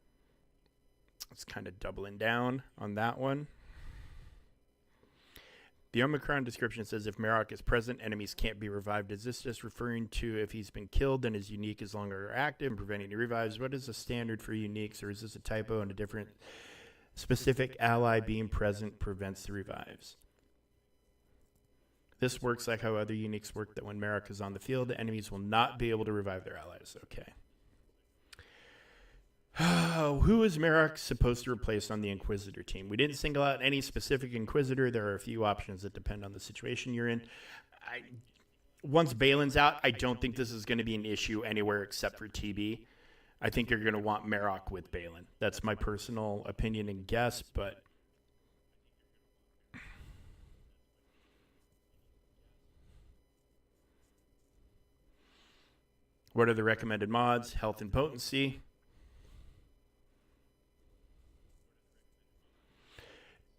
doubling down on that one. The Omicron description says if Marrok is present, enemies can't be revived. Is this just referring to if he's been killed, then his unique is longer active and preventing the revives? What is the standard for uniques, or is this a typo and a different specific ally being present prevents the revives? This works like how other uniques work, that when Marrok is on the field, the enemies will not be able to revive their allies. Okay. Who is Marrok supposed to replace on the Inquisitor team? We didn't single out any specific Inquisitor. There are a few options that depend on the situation you're in. Once Balin's out, I don't think this is going to be an issue anywhere except for TB. I think you're going to want Marrok with Balin. That's my personal opinion and guess, but what are the recommended mods? Health and potency.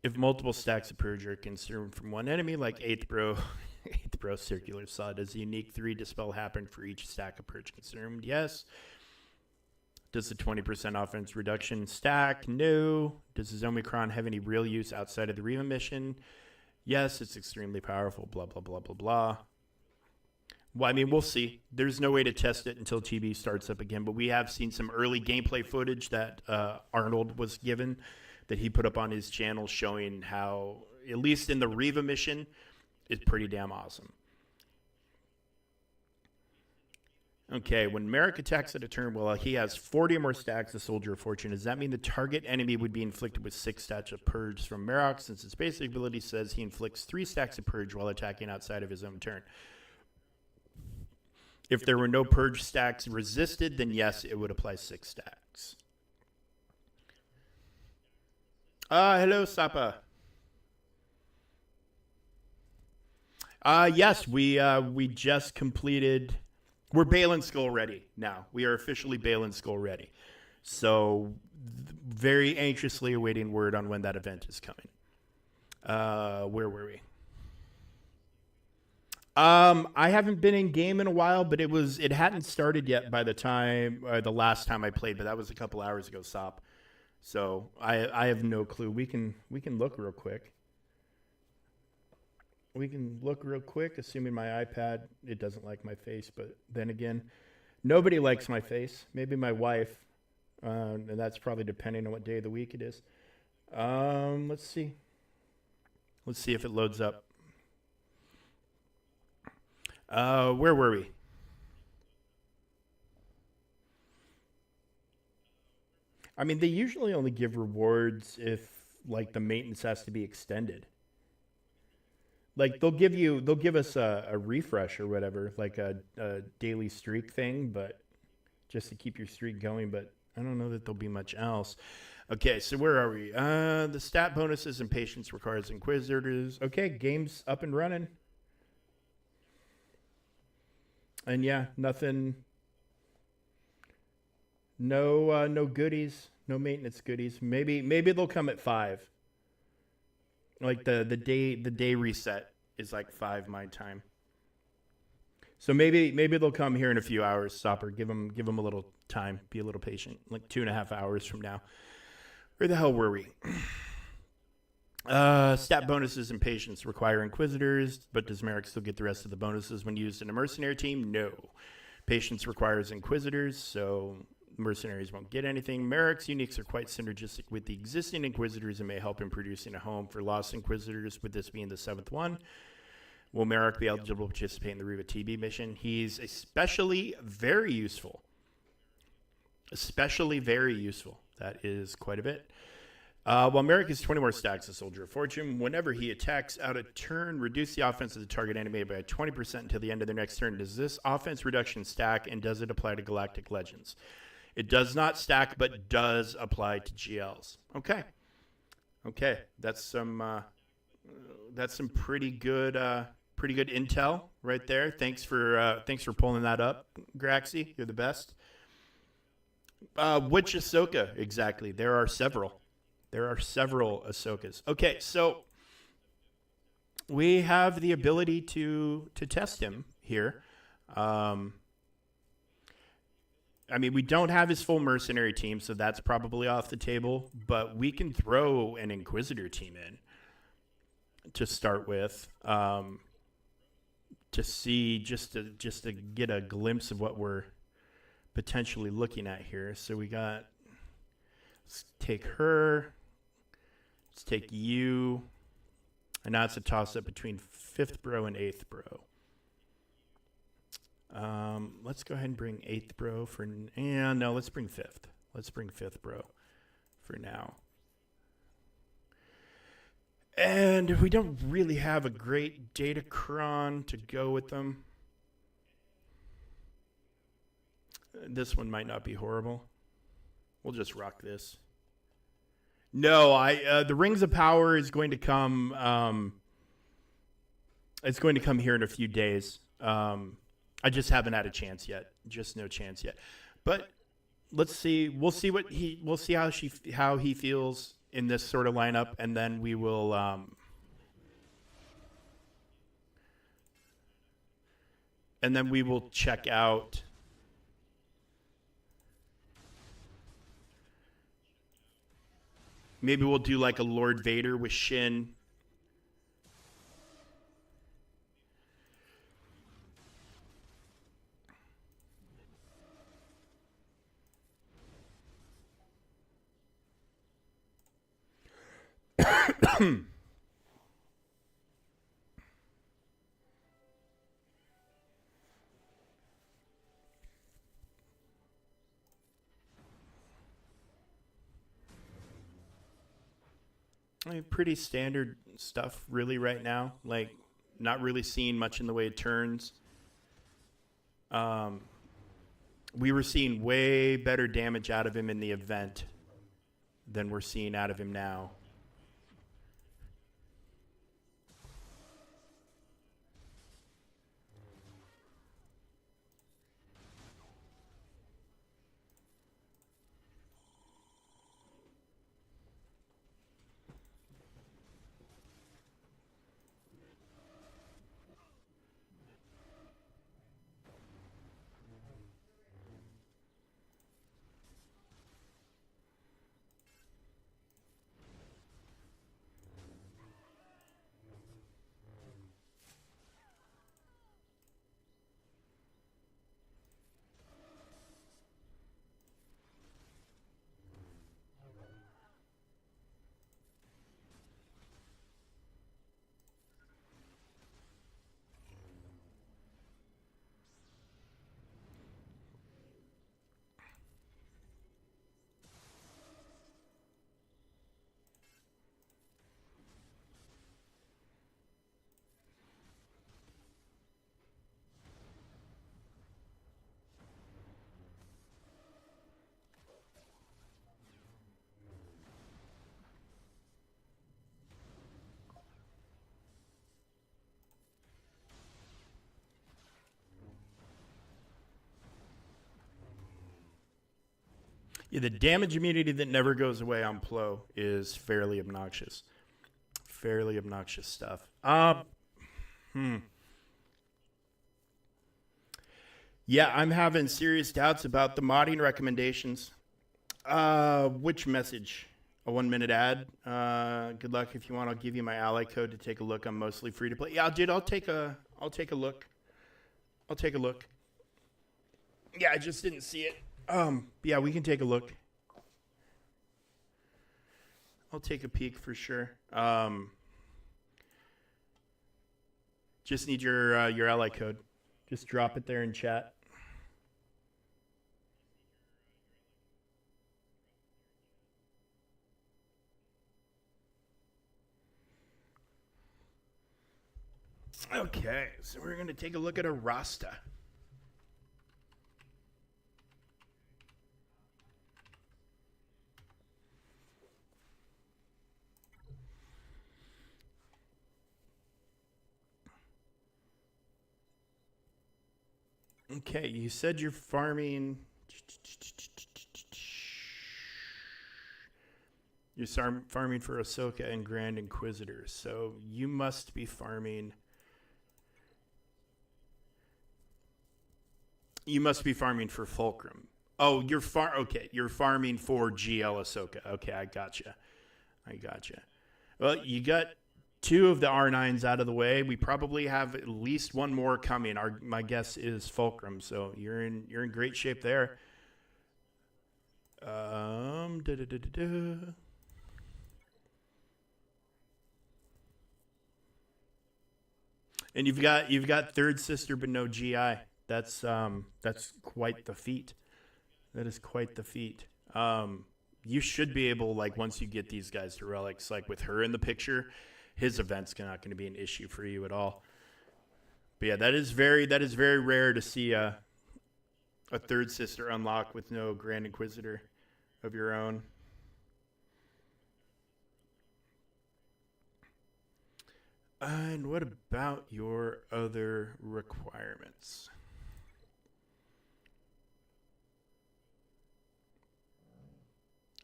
If multiple stacks of purge are consumed from one enemy, like 8th Bro Circular Saw, does the unique 3 dispel happen for each stack of purge consumed? Yes. Does the 20% offense reduction stack? No. Does his Omicron have any real use outside of the Riva mission? Yes, it's extremely powerful, blah, blah, blah, blah, blah. Well, I mean, we'll see. There's no way to test it until TB starts up again, but we have seen some early gameplay footage that Arnold was given that he put up on his channel showing how, at least in the Riva mission, it's pretty damn awesome. Okay, when Marrok attacks at a turn, well, he has 40 or more stacks of Soldier of Fortune. Does that mean the target enemy would be inflicted with 6 stacks of Purge from Marrok, since his basic ability says he inflicts 3 stacks of Purge while attacking outside of his own turn? If there were no Purge stacks resisted, then yes, it would apply 6 stacks. Hello, Sapa. Yes, we just completed. We're Balin Skull ready now. We are officially Balin Skull ready. So, very anxiously awaiting word on when that event is coming. Where were we? I haven't been in game in a while, but it hadn't started yet by the last time I played, but that was a couple hours ago, Sop. So I have no clue. We can look real quick. We can look real quick, assuming my iPad, it doesn't like my face. But then again, nobody likes my face. Maybe my wife, and that's probably depending on what day of the week it is. Let's see. Let's see if it loads up. Where were we? I mean, they usually only give rewards if, like, the maintenance has to be extended. Like, they'll give us a refresh or whatever, like a daily streak thing, but just to keep your streak going. But I don't know that there'll be much else. Okay, so where are we? The stat bonuses and patience requires Inquisitors. Okay, game's up and running. And yeah, nothing. No goodies. No maintenance goodies. Maybe they'll come at 5. Like the day reset is like 5 my time. So maybe they'll come here in a few hours. Stopper, give them a little time. Be a little patient. Like 2.5 hours from now. Where the hell were we? Stat bonuses and patience require Inquisitors, but does Marrok still get the rest of the bonuses when used in a mercenary team? No. Patience requires Inquisitors, so mercenaries won't get anything. Marrok's uniques are quite synergistic with the existing Inquisitors and may help in producing a home for lost Inquisitors, with this being the 7th one. Will Marrok be eligible to participate in the Riva TB mission? He's especially very useful. Especially very useful. That is quite a bit. While Marrok is 20 more stacks of Soldier of Fortune, whenever he attacks out a turn, reduce the offense of the target enemy by 20% until the end of their next turn. Does this offense reduction stack, and does it apply to Galactic Legends? It does not stack, but does apply to GLs. Okay. That's some pretty good intel right there. Thanks for pulling that up, Graxy. You're the best. Which Ahsoka exactly? There are several Ahsokas. Okay, so we have the ability to test him here. I mean, we don't have his full mercenary team, so that's probably off the table. But we can throw an Inquisitor team in to start with, to see just to get a glimpse of what we're potentially looking at here. So we got. Let's take her. Let's take you. And now it's a toss-up between 5th bro and 8th bro. Let's go ahead and bring 8th bro for... And no, let's bring 5th. Let's bring 5th bro for now. And we don't really have a great Datacron to go with them. This one might not be horrible. We'll just rock this. No, the Rings of Power is going to come. It's going to come here in a few days. I just haven't had a chance yet. Just no chance yet. But let's see. We'll see how he feels in this sort of lineup, and then we will. And then we will check out. Maybe we'll do like a Lord Vader with Shin. I mean, pretty standard stuff really right now. Like, not really seeing much in the way of turns. We were seeing way better damage out of him in the event than we're seeing out of him now. Yeah, the damage immunity that never goes away on Plo is fairly obnoxious. Fairly obnoxious stuff. Yeah, I'm having serious doubts about the modding recommendations. Which message? A 1-minute ad. Good luck. If you want, I'll give you my ally code to take a look. I'm mostly free to play. Yeah, dude, I'll take a look. I'll take a look. Yeah, I just didn't see it. Yeah, we can take a look. I'll take a peek for sure. Just need your ally code. Just drop it there in chat. Okay, so we're going to take a look at a Rasta. Okay, you said you're farming. You're farming for Ahsoka and Grand Inquisitor, so you must be farming. You must be farming for Fulcrum. Oh, you're okay. You're farming for GL Ahsoka. Okay, I gotcha. Well, you got 2 of the R9s out of the way. We probably have at least 1 more coming. My guess is Fulcrum, so you're in great shape there. And you've got Third Sister but no GI. That's quite the feat. That is quite the feat. You should be able, like, once you get these guys to relics, like with her in the picture, his event's not going to be an issue for you at all. But yeah, that is very rare to see a Third Sister unlock with no Grand Inquisitor of your own. And what about your other requirements?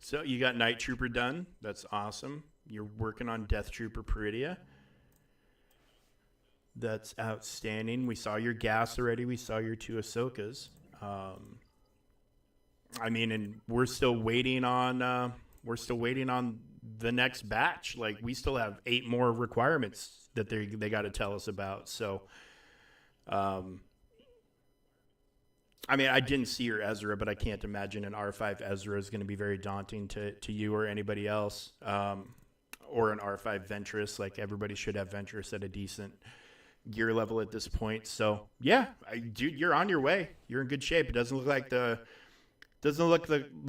So you got Night Trooper done. That's awesome. You're working on Death Trooper Peridia. That's outstanding. We saw your gas already. We saw your 2 Ahsokas. And we're still waiting on the next batch. Like, we still have 8 more requirements that they got to tell us about. So, I didn't see your Ezra, but I can't imagine an R5 Ezra is going to be very daunting to you or anybody else. Or an R5 Ventress. Like, everybody should have Ventress at a decent gear level at this point. So, yeah, dude, you're on your way. You're in good shape. It doesn't look like the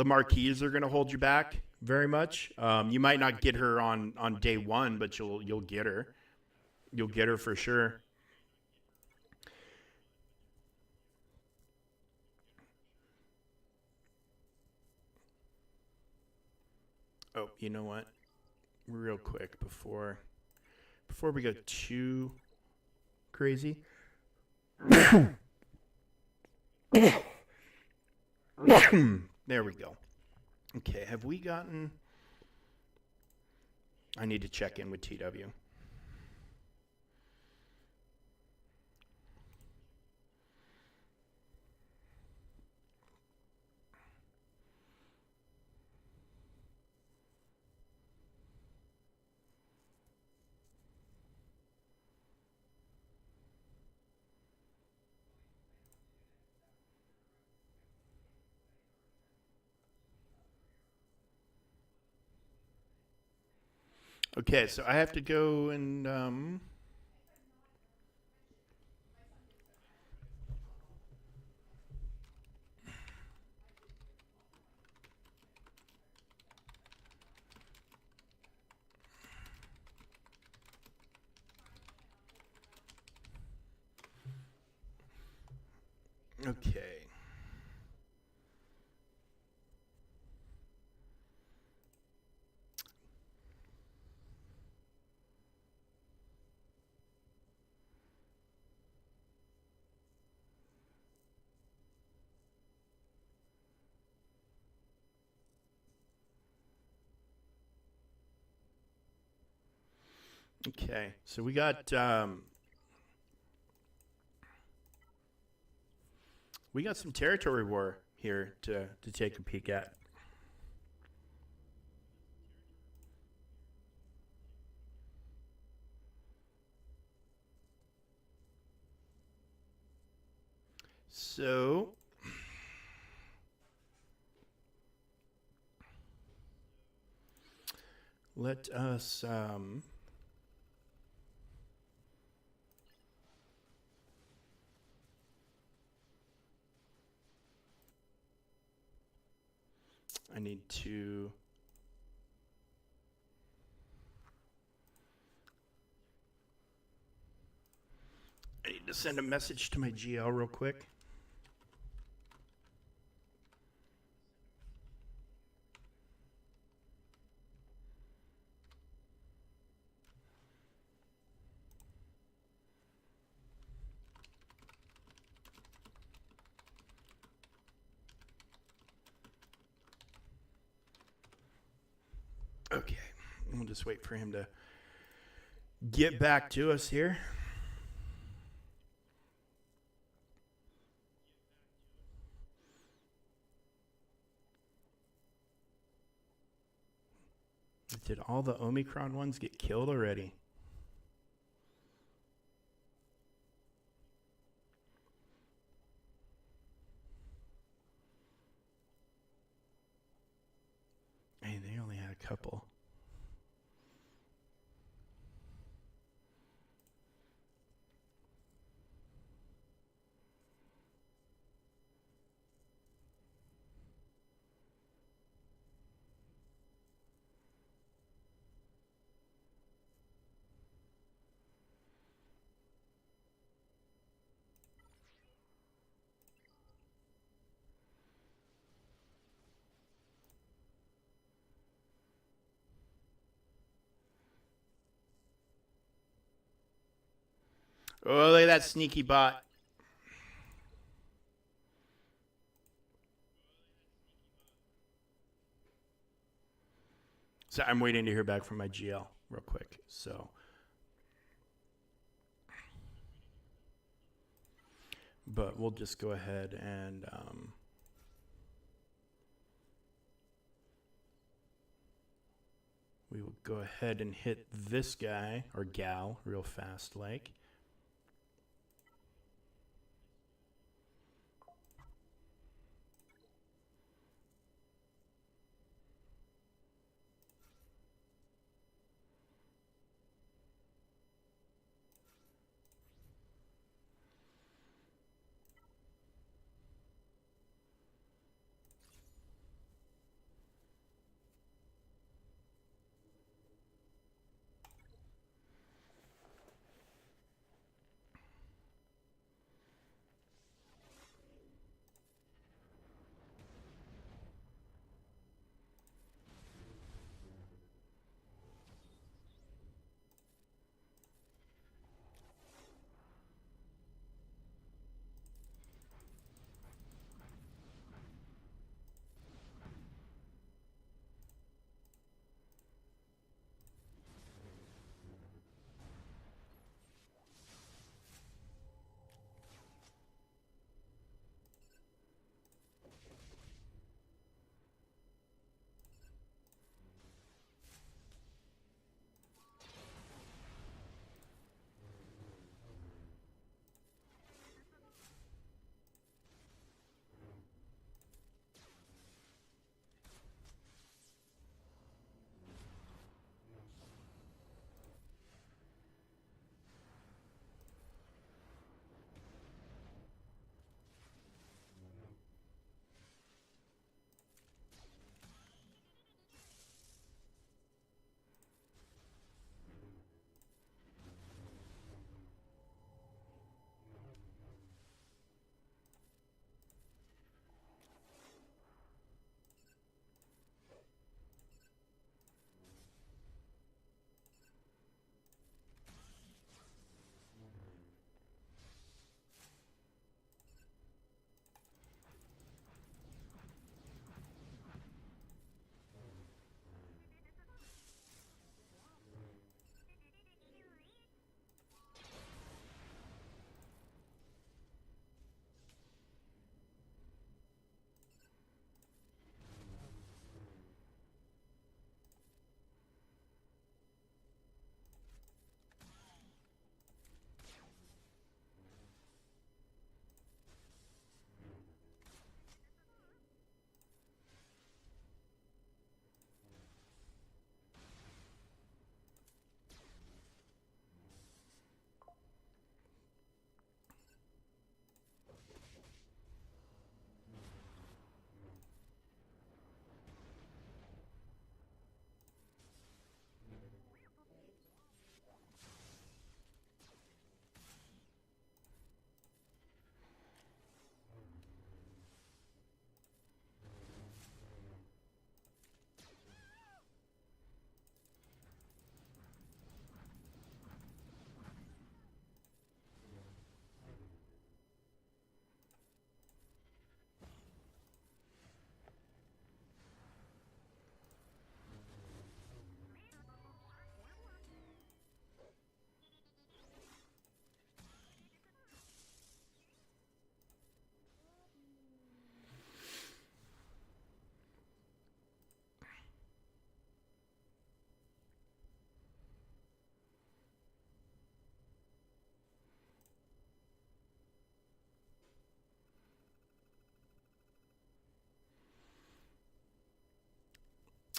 Marquis are going to hold you back very much. You might not get her on day 1, but you'll get her. You'll get her for sure. Oh, you know what? Real quick before we go too crazy. There we go. Okay, have we gotten... I need to check in with TW. Okay, so I have to go and okay. Okay, so we got some territory war here to take a peek at. So let us I need to send a message to my GL real quick. Okay, we'll just wait for him to get back to us here. Did all the Omicron ones get killed already? Hey, they only had a couple. Oh, look at that sneaky bot. So I'm waiting to hear back from my GL real quick. So, but we'll just go ahead and we will go ahead and hit this guy or gal real fast, like.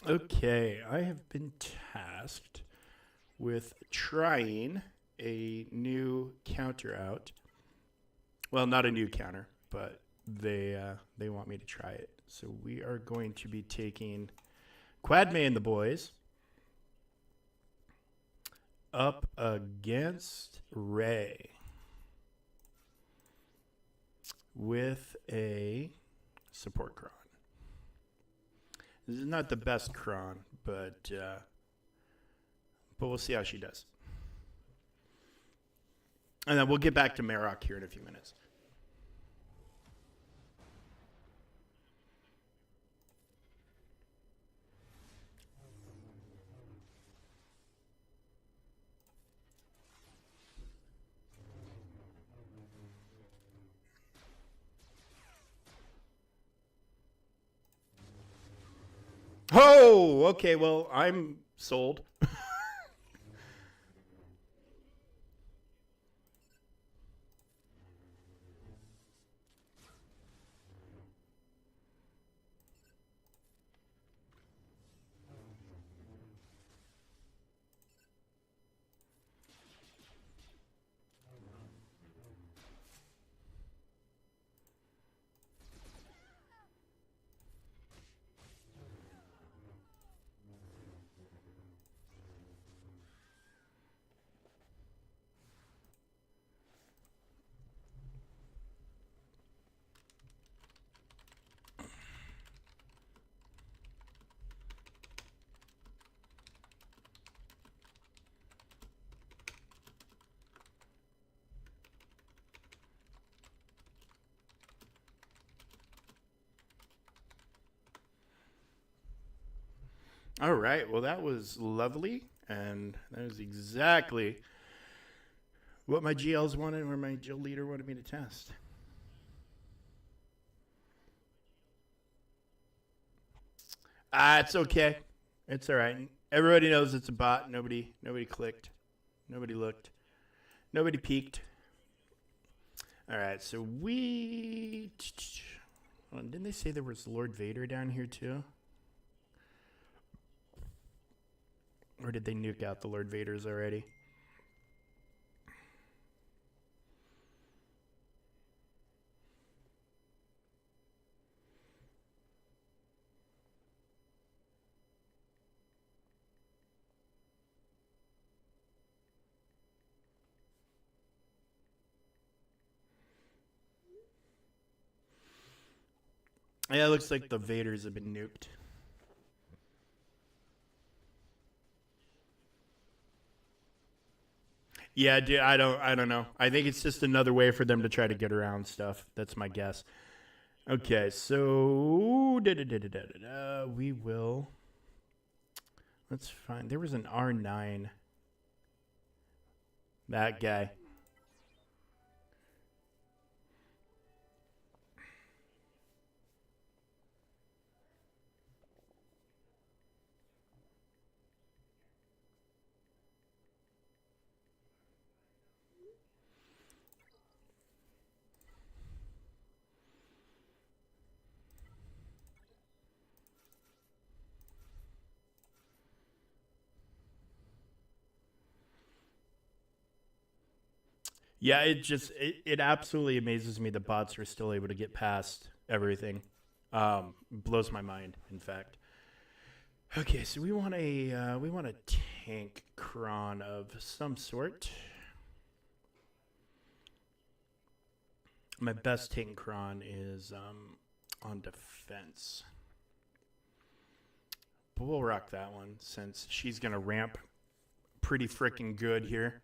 Okay, I have been tasked with trying a new counter out. Well, not a new counter, but they want me to try it. So we are going to be taking Quadme and the boys up against Ray with a support cron. This is not the best cron, but we'll see how she does. And then we'll get back to Marrok here in a few minutes. Oh, okay. Well, I'm sold. All right. Well, that was lovely, and that is exactly what my GLs wanted, or my GL leader wanted me to test. It's okay. It's all right. Everybody knows it's a bot. Nobody clicked. Nobody looked. Nobody peeked. All right. So we. Didn't they say there was Lord Vader down here too? Or did they nuke out the Lord Vaders already? Yeah, it looks like the Vaders have been nuked. Yeah, dude, I don't know. I think it's just another way for them to try to get around stuff. That's my guess. Okay, so we will. Let's find. There was an R9. That guy. Yeah, it absolutely amazes me the bots are still able to get past everything. Blows my mind, in fact. Okay, so we want a tank cron of some sort. My best tank cron is on defense. But we'll rock that one since she's gonna ramp pretty freaking good here.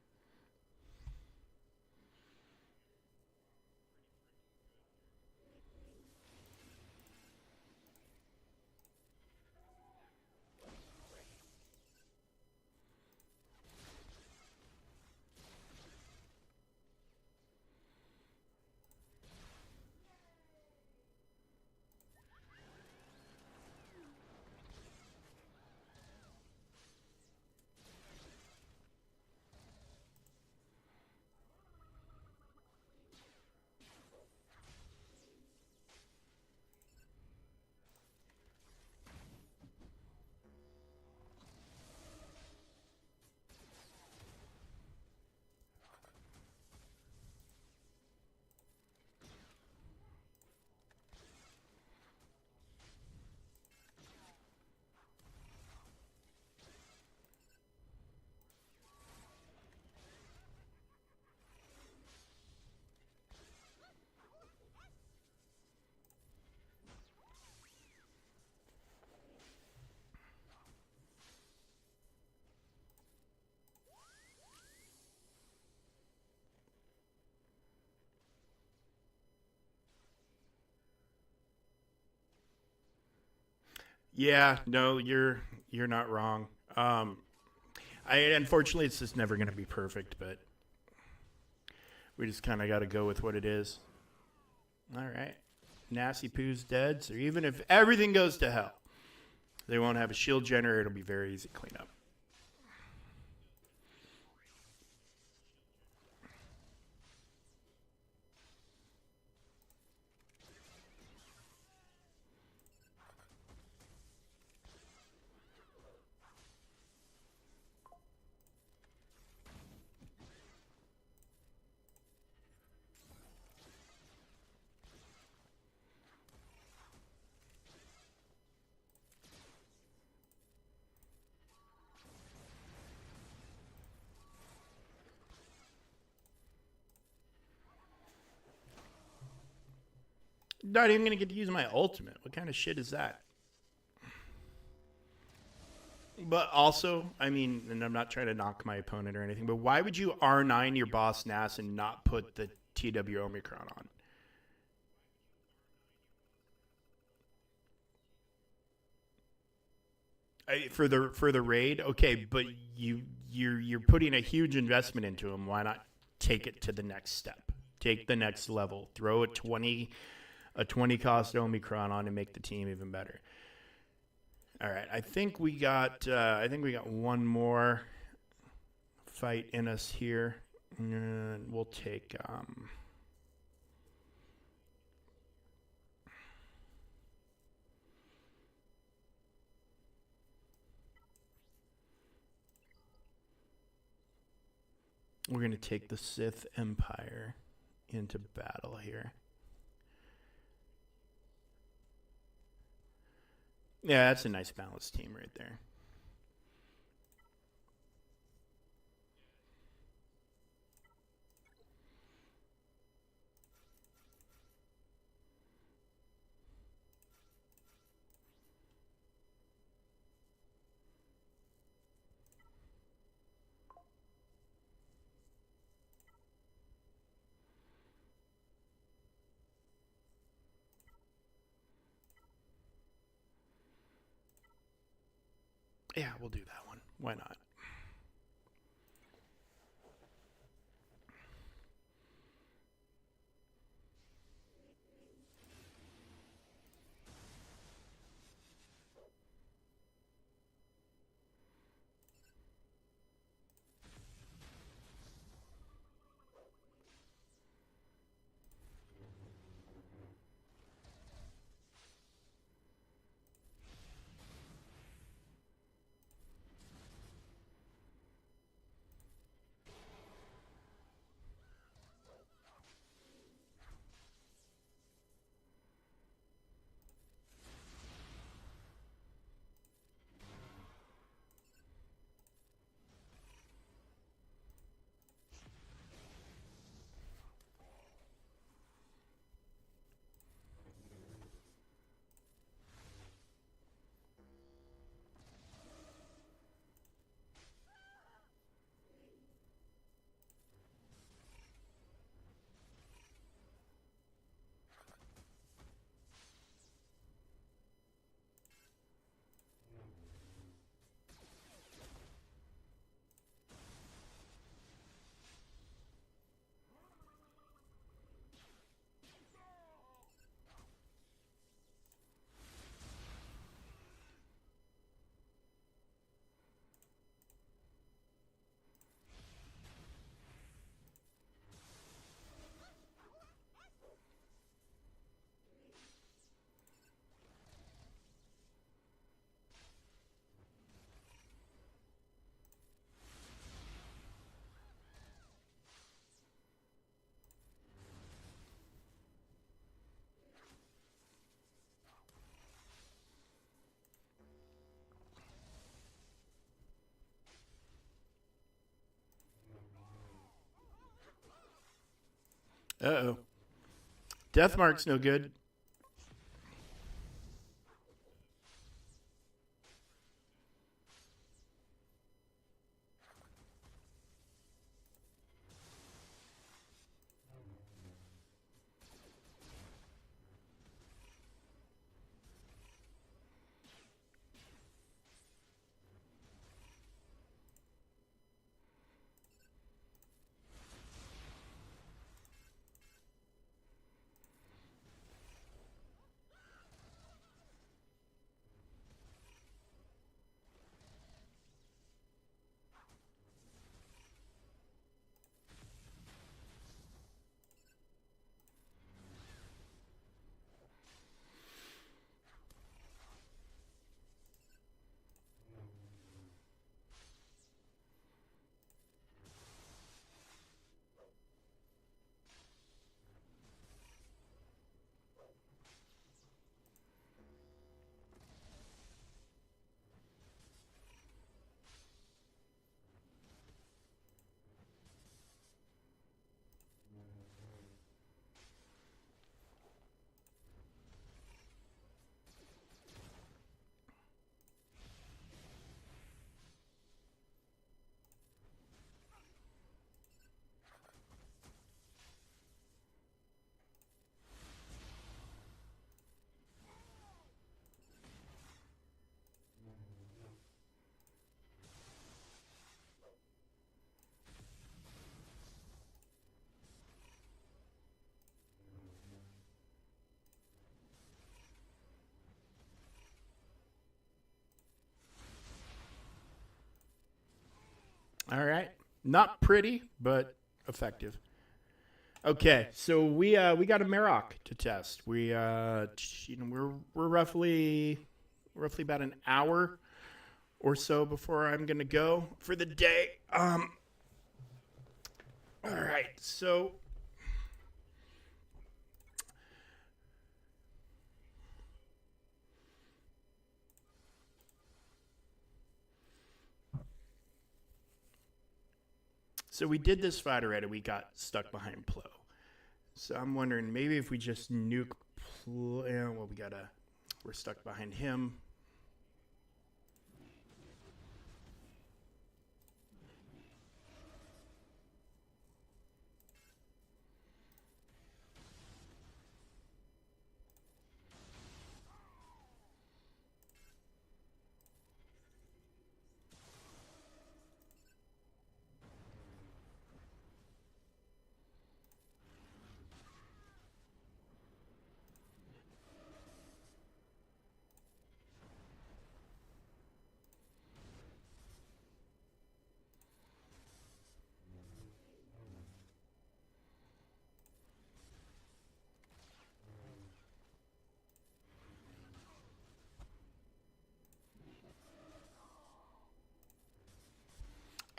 Yeah, no, you're not wrong. I unfortunately it's just never going to be perfect, but we just kind of got to go with what it is. All right. Nasty Poo's dead, so even if everything goes to hell, they won't have a shield generator. It'll be very easy to clean up. Not even going to get to use my ultimate. What kind of shit is that? But also, I mean, and I'm not trying to knock my opponent or anything, but why would you R9 your boss Nass and not put the TW Omicron on? For the raid, okay, but you're putting a huge investment into him. Why not take it to the next step? Take the next level. Throw a 20 cost Omicron on and make the team even better. All right, I think we got one more fight in us here. And we'll take we're going to take the Sith Empire into battle here. Yeah, that's a nice balanced team right there. Yeah, we'll do that one. Why not? Uh-oh. Deathmark's no good. All right. Not pretty, but effective. Okay, so we got a Marrok to test. We're roughly about an hour or so before I'm gonna go for the day. All right, so we did this fight already. We got stuck behind Plo. So I'm wondering maybe if we just nuke Plo. Well, we're stuck behind him.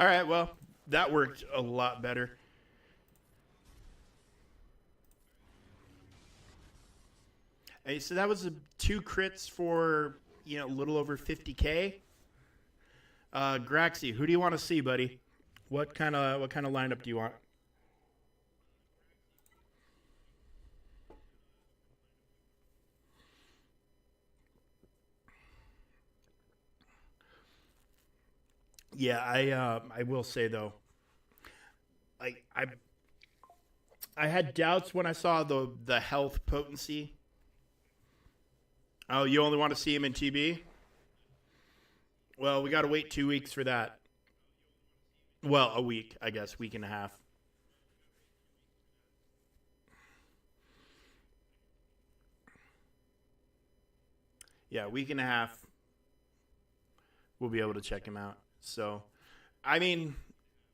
All right, well, that worked a lot better. Hey, so that was two crits for a little over 50K. Graxy, who do you want to see, buddy? What kind of lineup do you want? Yeah, I will say though, I I I had doubts when I saw the health potency. Oh, you only want to see him in TB? Well, we got to wait 2 weeks for that. Well, a week, I guess, week and a half. Yeah, week and a half. We'll be able to check him out. So, I mean,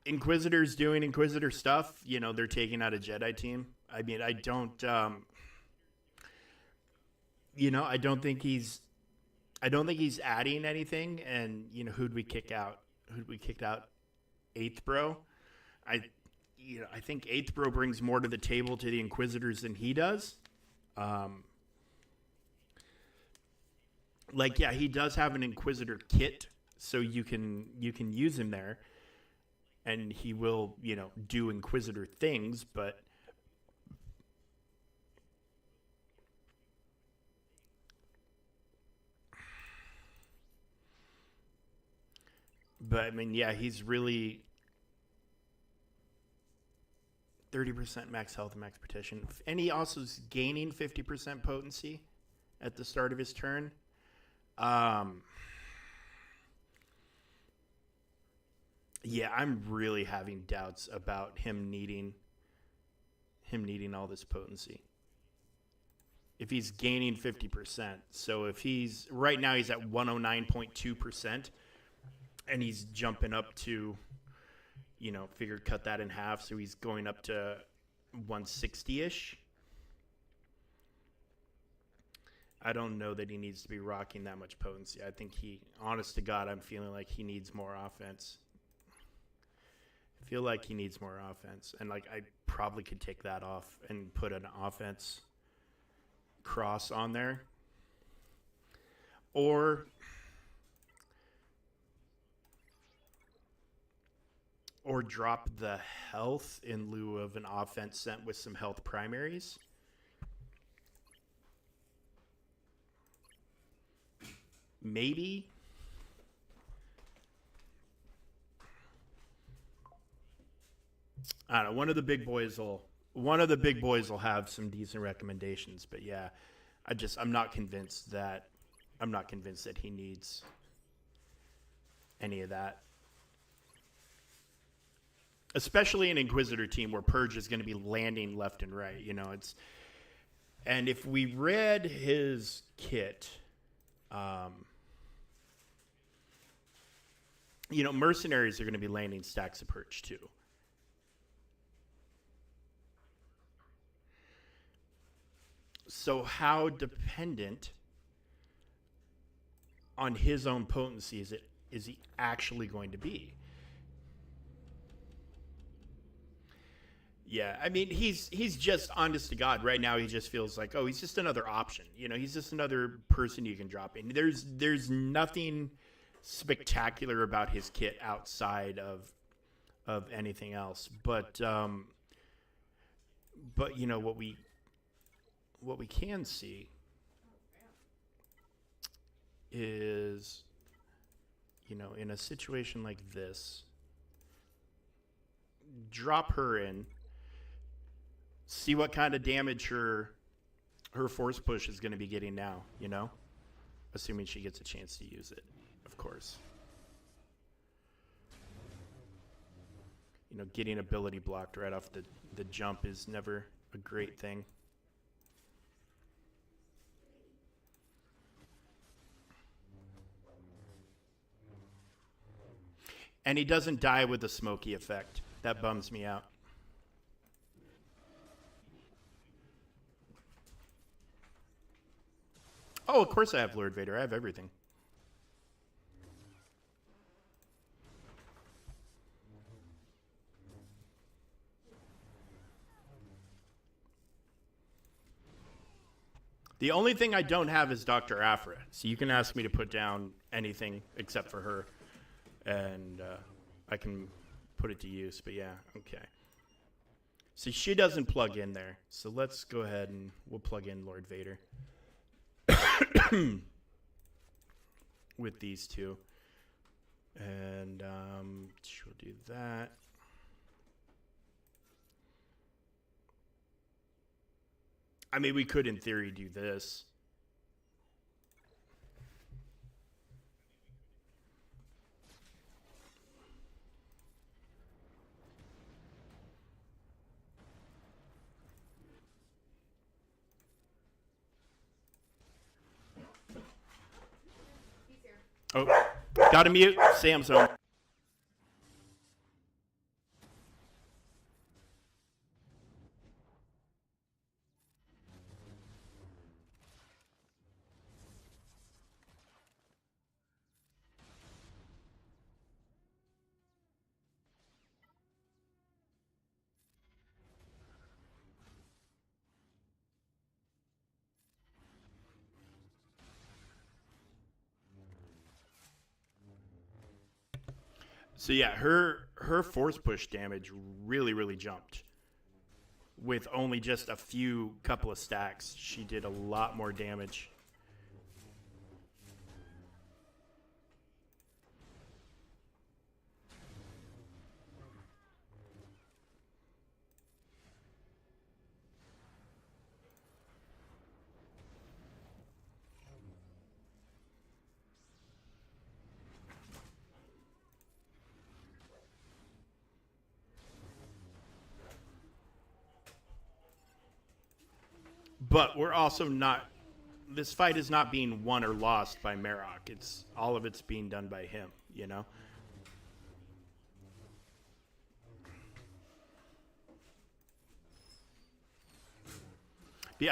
Inquisitor's doing Inquisitor stuff. They're taking out a Jedi team. I mean, I don't think he's adding anything. And who'd we kick out? Who'd we kick out? Eighth Bro. I, I think Eighth Bro brings more to the table to the Inquisitors than he does. Um, yeah, he does have an Inquisitor kit, so you can use him there, and he will do Inquisitor things, but I mean, yeah, he's really 30% max health and max protection, and he also is gaining 50% potency at the start of his turn. Um, yeah, I'm really having doubts about him needing all this potency. If he's gaining 50%, so if he's right now he's at 109.2%, and he's jumping up to figured cut that in half, so he's going up to 160 ish. I don't know that he needs to be rocking that much potency. I think honest to God, I'm feeling like he needs more offense. I feel like he needs more offense. And like I probably could take that off and put an offense cross on there. Or drop the health in lieu of an offense sent with some health primaries. Maybe. I don't know. One of the big boys will have some decent recommendations, but yeah, I'm not convinced that he needs any of that. Especially an Inquisitor team where Purge is going to be landing left and right. And if we read his kit, um, mercenaries are going to be landing stacks of perch too. So how dependent on his own potency is he actually going to be? Yeah, I mean, he's just honest to God right now. He just feels like, oh, he's just another option. He's just another person you can drop in. There's nothing spectacular about his kit outside of anything else. But what we can see is, in a situation like this, drop her in, see what kind of damage her force push is going to be getting now, assuming she gets a chance to use it, of course. Getting ability blocked right off the jump is never a great thing. And he doesn't die with the smoky effect. That bums me out. Oh, of course I have Lord Vader. I have everything. The only thing I don't have is Dr. Aphra. So you can ask me to put down anything except for her. And I can put it to use. But yeah, okay. So she doesn't plug in there. So let's go ahead and we'll plug in Lord Vader. With these two. And she'll do that. I mean, we could, in theory, do this. Oh, gotta mute. Sam's home. So yeah, her force push damage really jumped. With only just a couple of stacks, she did a lot more damage. But we're also not. This fight is not being won or lost by Marrok. All of it's being done by him. Yeah,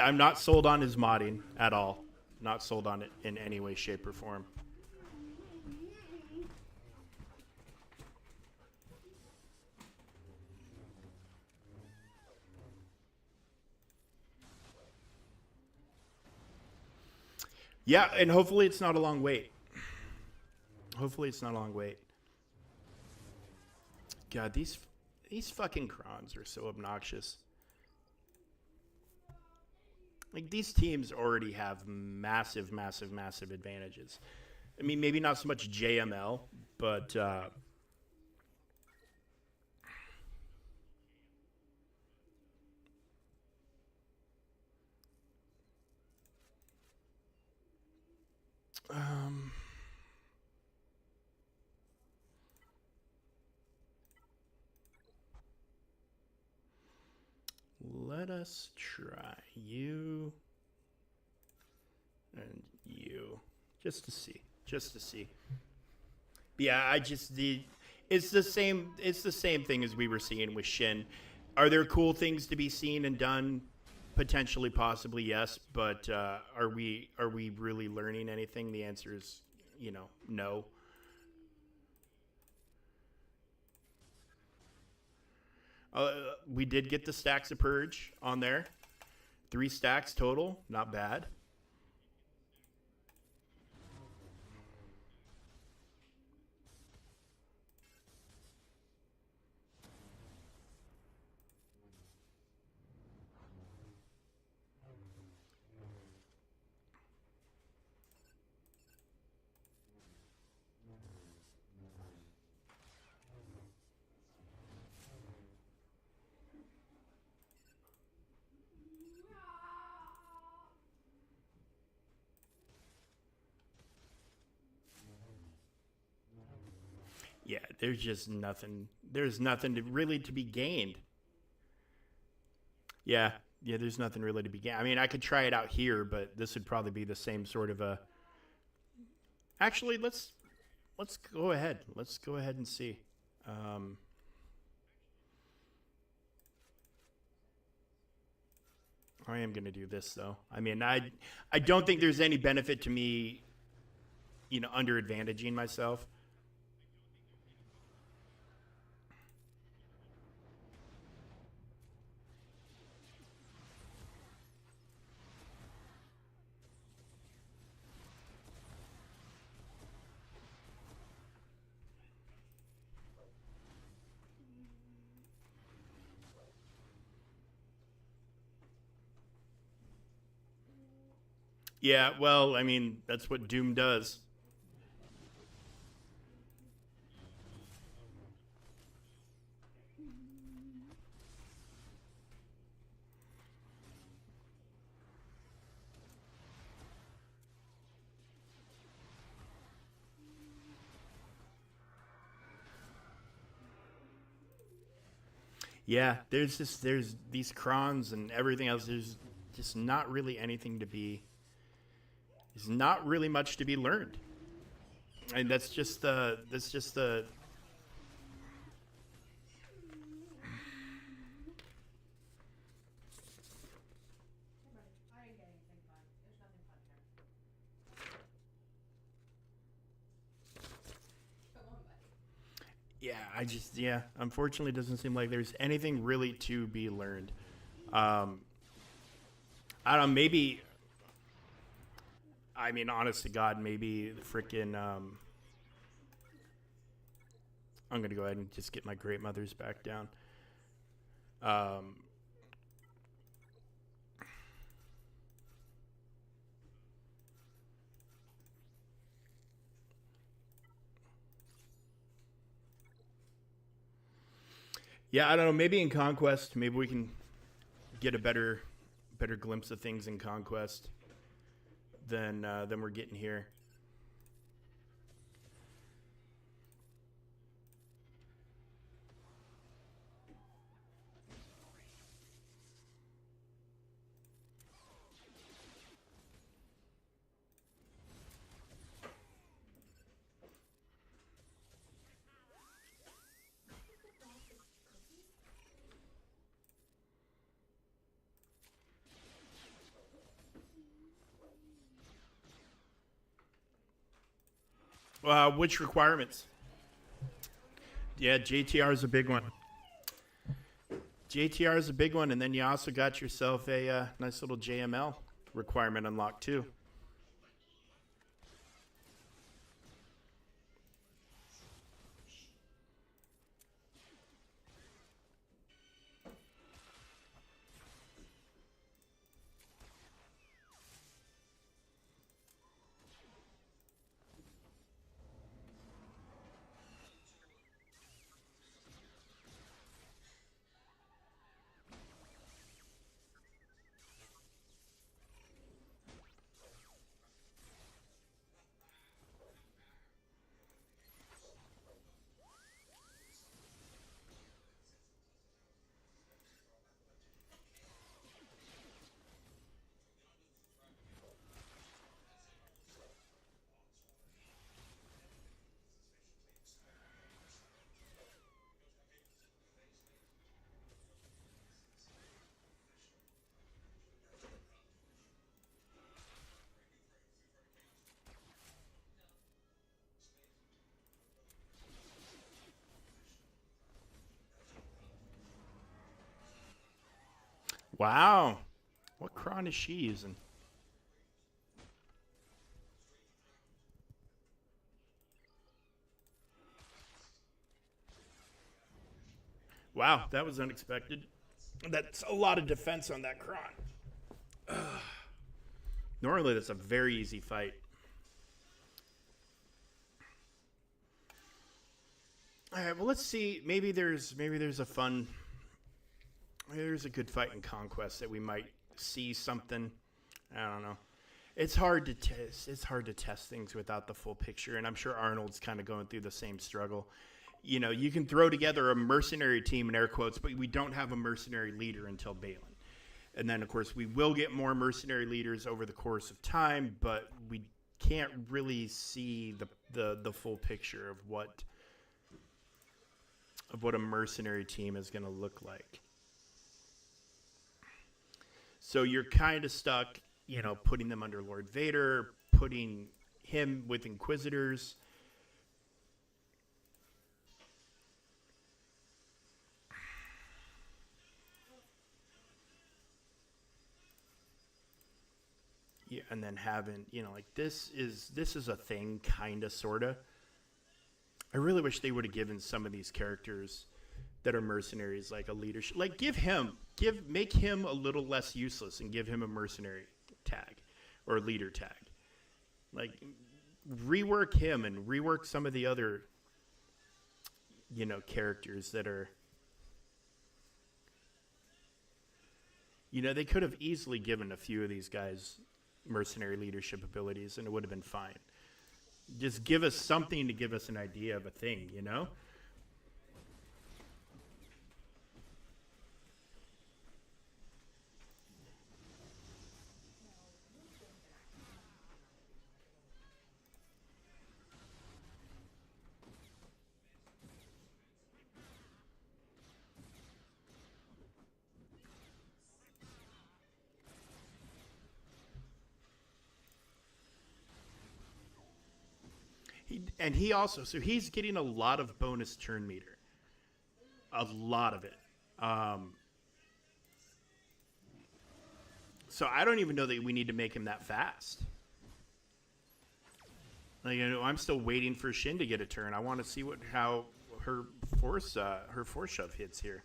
I'm not sold on his modding at all. Not sold on it in any way, shape, or form. Yeah, and hopefully it's not a long wait. Hopefully it's not a long wait. God, these fucking crons are so obnoxious. Like, these teams already have massive advantages. I mean, maybe not so much JML, but let us try you and you just to see. Yeah, I just the it's the same. It's the same thing as we were seeing with Shin. Are there cool things to be seen and done? Potentially, possibly, yes. But are we really learning anything? The answer is, no. We did get the stacks of purge on there. 3 stacks total, not bad. Yeah, there's just nothing. There's nothing to really to be gained. Yeah, yeah. There's nothing really to be gained. I mean, I could try it out here, but this would probably be the same sort of a. Actually, let's go ahead. Let's go ahead and see. Um, I am going to do this though. I mean, I don't think there's any benefit to me, under advantaging myself. Yeah, well, I mean, that's what Doom does. Yeah, there's these crons and everything else. There's just not really anything to be. There's not really much to be learned, and that's just the. Yeah, yeah. Unfortunately, it doesn't seem like there's anything really to be learned. Um, I don't know. Maybe I mean, honest to God, maybe the freaking. I'm gonna go ahead and just get my great mothers back down. Um, yeah, I don't know. Maybe in Conquest, maybe we can get a better glimpse of things in Conquest than we're getting here. Which requirements? Yeah, JTR is a big one. JTR is a big one, and then you also got yourself a nice little JML requirement unlocked too. Wow. What cron is she using? Wow, that was unexpected. That's a lot of defense on that cron. Normally, that's a very easy fight. All right, well, let's see. Maybe there's a fun, maybe there's a good fight in Conquest that we might see something. I don't know. It's hard to test. It's hard to test things without the full picture, and I'm sure Arnold's kind of going through the same struggle. You can throw together a mercenary team in air quotes, but we don't have a mercenary leader until Balin. And then, of course, we will get more mercenary leaders over the course of time, but we can't really see the full picture of what a mercenary team is going to look like. So you're kind of stuck, putting them under Lord Vader, putting him with Inquisitors. Yeah, and then having, like this is a thing, kind of, sort of. I really wish they would have given some of these characters that are mercenaries like a leadership, like make him a little less useless and give him a mercenary tag or a leader tag. Like rework him and rework some of the other, characters that are, they could have easily given a few of these guys mercenary leadership abilities and it would have been fine. Just give us something to give us an idea of a thing, He's getting a lot of bonus turn meter, a lot of it. So I don't even know that we need to make him that fast. Like, I'm still waiting for Shin to get a turn. I want to see how her force shove hits here.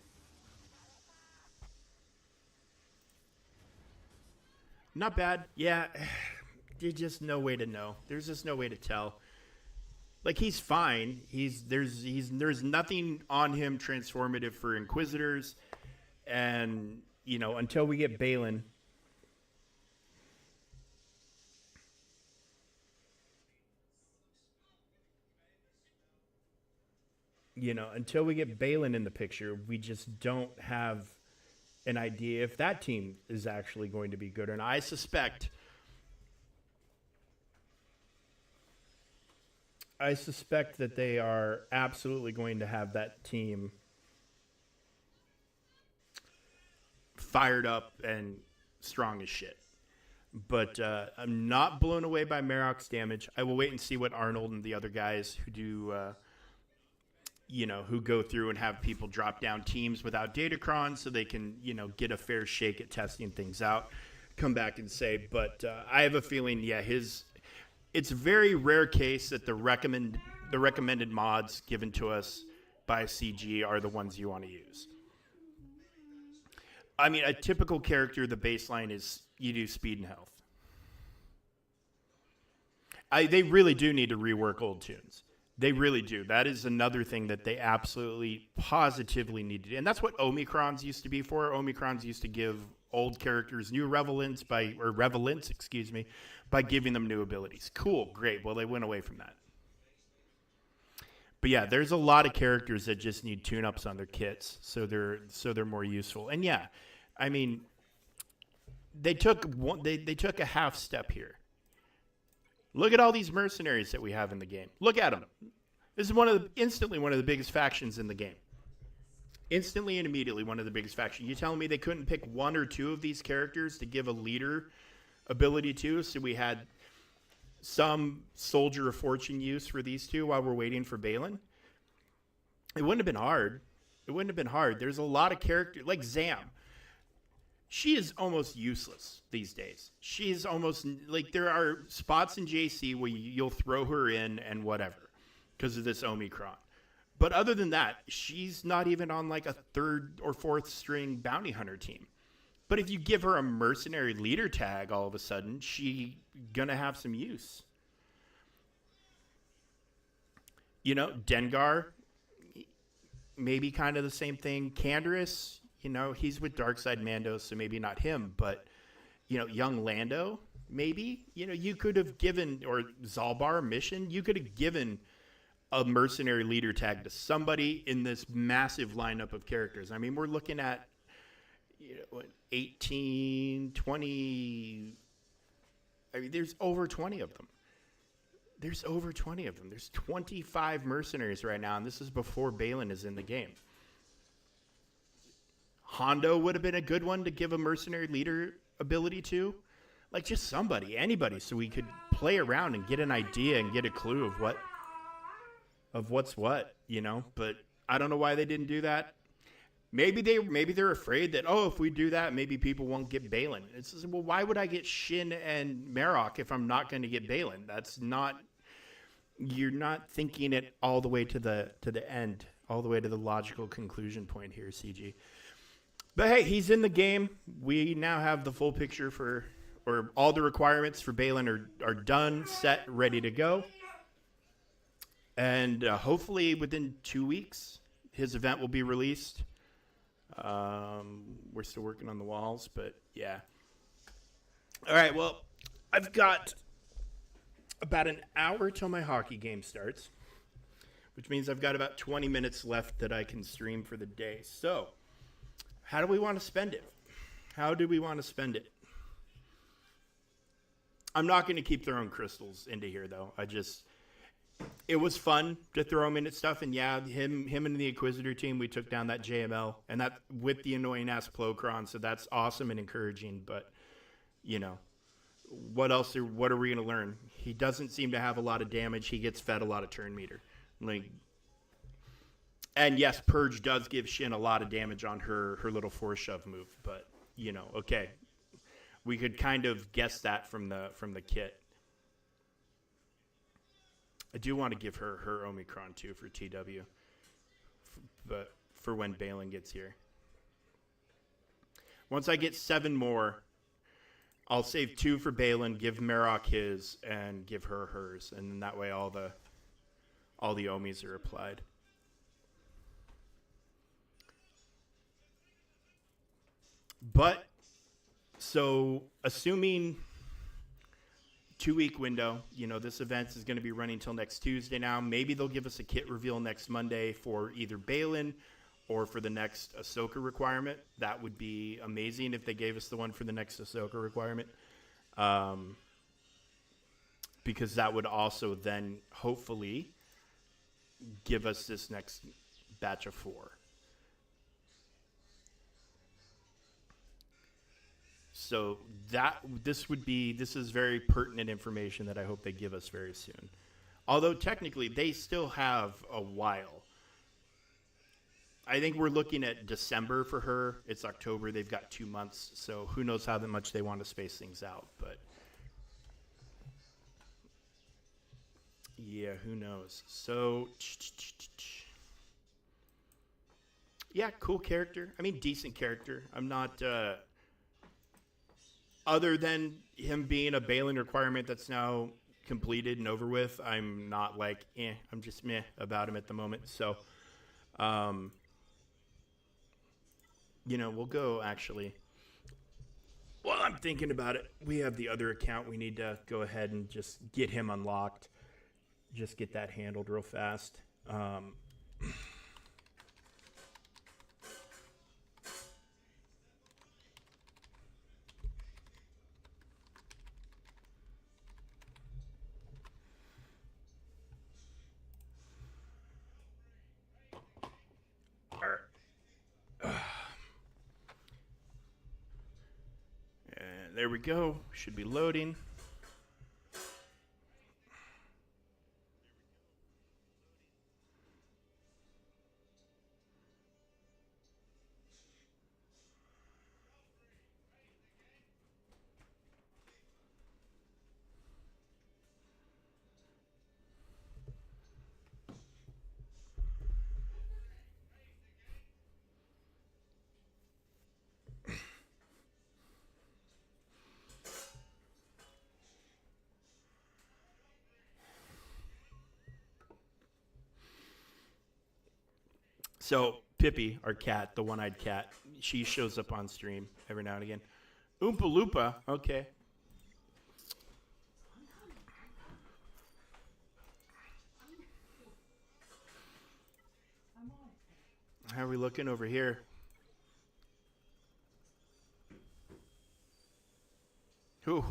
Not bad. Yeah, there's just no way to know. There's just no way to tell. Like, he's fine. There's nothing on him transformative for Inquisitors, and until we get Balin. Until we get Balin in the picture, we just don't have an idea if that team is actually going to be good. And I suspect that they are absolutely going to have that team fired up and strong as shit. But I'm not blown away by Marrok's damage. I will wait and see what Arnold and the other guys who do, who go through and have people drop down teams without datacron so they can, get a fair shake at testing things out, come back and say. But I have a feeling, it's a very rare case that the recommended mods given to us by CG are the ones you want to use. I mean, a typical character, the baseline is you do speed and health. They really do need to rework old tunes. They really do. That is another thing that they absolutely, positively need to do. And that's what Omicrons used to be for. Omicrons used to give old characters new relevance by giving them new abilities. Cool, great. Well, they went away from that. But yeah, there's a lot of characters that just need tune-ups on their kits, so they're more useful. And yeah, I mean, they took a half step here. Look at all these mercenaries that we have in the game. Look at them. This is instantly one of the biggest factions in the game. Instantly and immediately one of the biggest factions. You telling me they couldn't pick one or two of these characters to give a leader ability to? So we had some Soldier of Fortune use for these two while we're waiting for Balin. It wouldn't have been hard. There's a lot of characters like Zam. she is almost useless these days. She's almost like there are spots in JC where you'll throw her in and whatever because of this Omicron. But other than that, she's not even on like a third or fourth string bounty hunter team. But if you give her a mercenary leader tag, all of a sudden, she gonna have some use. You know, Dengar, maybe kind of the same thing. Canderous, you know, he's with Darkside Mando, so maybe not him. But, you know, young Lando, maybe. You know, you could have given, or Zalbar Mission, you could have given a mercenary leader tag to somebody in this massive lineup of characters. I mean, we're looking at 18, 20. I mean, there's over 20 of them. There's 25 mercenaries right now, and this is before Balin is in the game. Hondo would have been a good one to give a mercenary leader ability to. Like, just somebody, anybody, so we could play around and get an idea and get a clue of what's what, you know. But I don't know why they didn't do that. Maybe they're afraid that, oh, if we do that, maybe people won't get Balin. It's just, well, why would I get Shin and Marrok if I'm not going to get Balin? That's not. You're not thinking it all the way to the end, all the way to the logical conclusion point here, CG. But hey, he's in the game. We now have the full picture or all the requirements for Balin are done, set, ready to go. And hopefully within 2 weeks, his event will be released. We're still working on the walls, but yeah. All right, well, I've got about an hour till my hockey game starts, which means I've got about 20 minutes left that I can stream for the day. So, how do we want to spend it? How do we want to spend it? I'm not going to keep throwing crystals into here, though. It was fun to throw him into stuff, and yeah, him and the Inquisitor team, we took down that JML, and that with the annoying-ass Plocron, so that's awesome and encouraging, but, you know, what are we going to learn? He doesn't seem to have a lot of damage. He gets fed a lot of turn meter. And yes, Purge does give Shin a lot of damage on her little force shove move, but, you know, okay. We could kind of guess that from the kit. I do want to give her Omicron too for TW, but for when Balin gets here. Once I get 7 more, I'll save 2 for Balin, give Marrok his, and give her hers, and then that way all the Omis are applied. But so assuming 2-week window, you know, this event is going to be running till next Tuesday now. Maybe they'll give us a kit reveal next Monday for either Balin or for the next Ahsoka requirement. That would be amazing if they gave us the one for the next Ahsoka requirement. Because that would also then hopefully give us this next batch of 4. So this is very pertinent information that I hope they give us very soon. Although technically they still have a while. I think we're looking at December for her. It's October. They've got 2 months. So who knows how much they want to space things out. But yeah, who knows. So yeah, cool character. I mean, decent character. I'm not... other than him being a Balin requirement that's now completed and over with, I'm not like, I'm just meh about him at the moment. So, you know, we'll go actually. While I'm thinking about it, we have the other account. We need to go ahead and just get him unlocked. Just get that handled real fast. And there we go. Should be loading. So Pippi, our cat, the one-eyed cat, she shows up on stream every now and again. Oompa Loompa, okay. How are we looking over here? Who?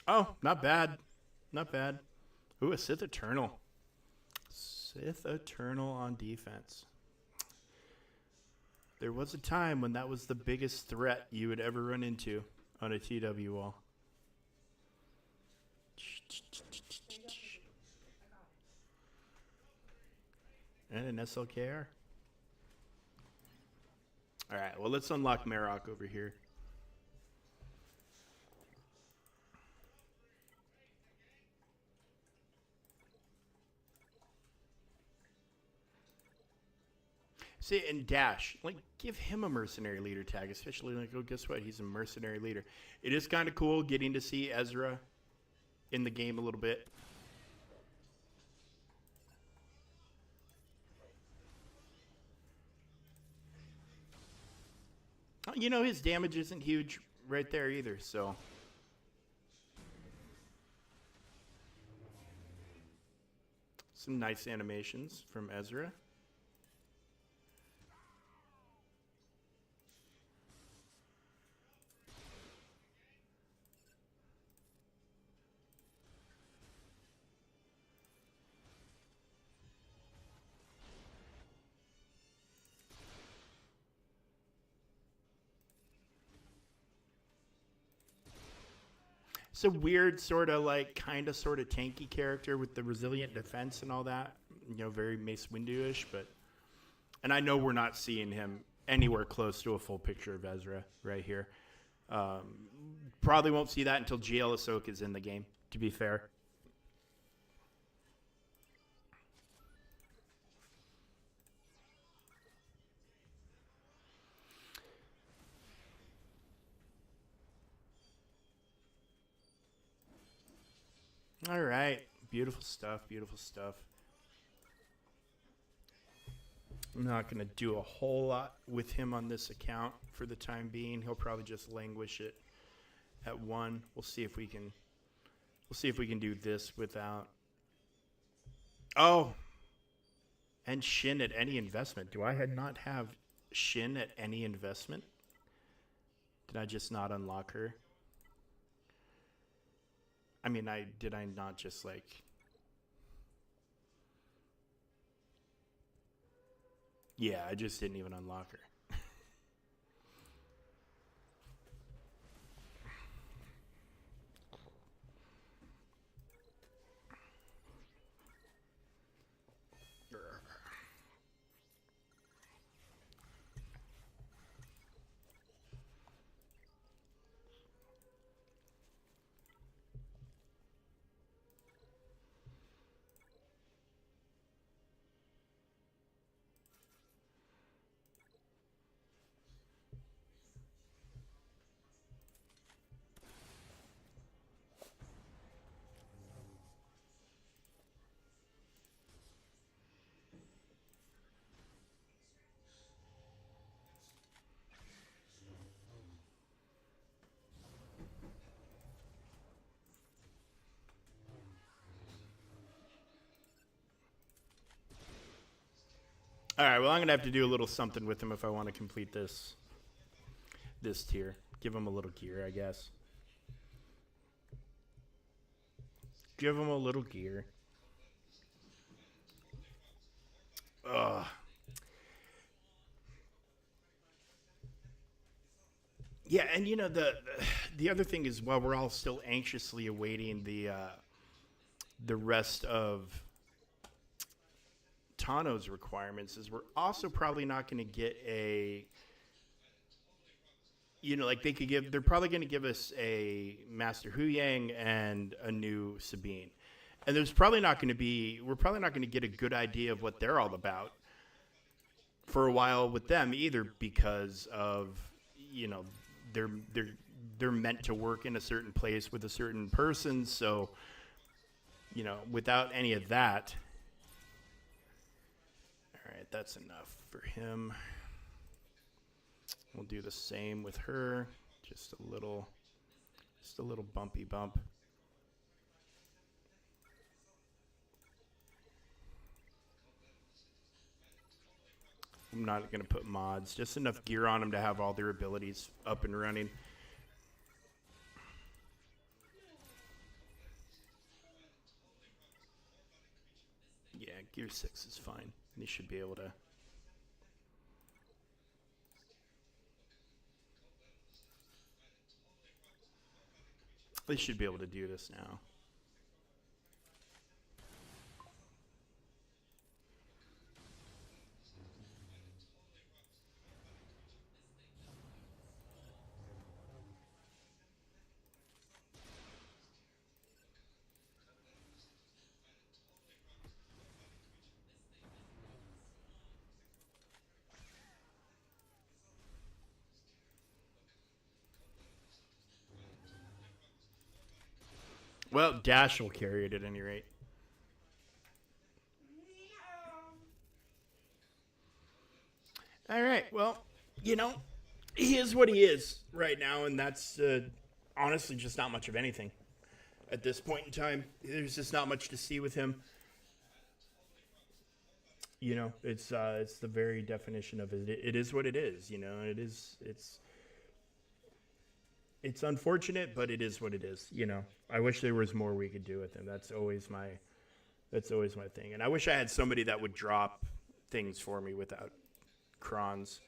Oh, not bad. Not bad. Ooh, a Sith Eternal. Sith Eternal on defense. There was a time when that was the biggest threat you would ever run into on a TW wall. And an SLKR. All right, well, let's unlock Marrok over here. See, and Dash, like, give him a mercenary leader tag, especially, like, oh, guess what? He's a mercenary leader. It is kind of cool getting to see Ezra in the game a little bit. You know, his damage isn't huge right there either, so. Some nice animations from Ezra. It's a weird sort of like kind of sort of tanky character with the resilient defense and all that. You know, very Mace Windu-ish, but and I know we're not seeing him anywhere close to a full picture of Ezra right here. Probably won't see that until GL Ahsoka is in the game, to be fair. All right. Beautiful stuff. Beautiful stuff. I'm not going to do a whole lot with him on this account for the time being. He'll probably just languish it at 1. We'll see if we can do this without. Oh. And Shin at any investment. Do I not have Shin at any investment? Did I just not unlock her? I mean, did I not just like... Yeah, I just didn't even unlock her. All right, well, I'm going to have to do a little something with him if I want to complete this tier. Give him a little gear, I guess. Give him a little gear. Ugh. Yeah, and you know, the other thing is, while we're all still anxiously awaiting the rest of Tano's requirements, is we're also probably not going to get a, you know, like they're probably going to give us a Master Huyang and a new Sabine. And we're probably not going to get a good idea of what they're all about for a while with them either, because of, you know, they're meant to work in a certain place with a certain person. So, you know, without any of that, that's enough for him. We'll do the same with her. Just a little bumpy bump. I'm not going to put mods. Just enough gear on them to have all their abilities up and running. Yeah, gear 6 is fine. They should be able to. They should be able to do this now. Well, Dash will carry it at any rate. All right. Well, you know, he is what he is right now, and that's honestly just not much of anything at this point in time. There's just not much to see with him. You know, it's the very definition of it. It is what it is. You know, it's unfortunate, but it is what it is. You know, I wish there was more we could do with him. That's always my thing. And I wish I had somebody that would drop things for me without crons.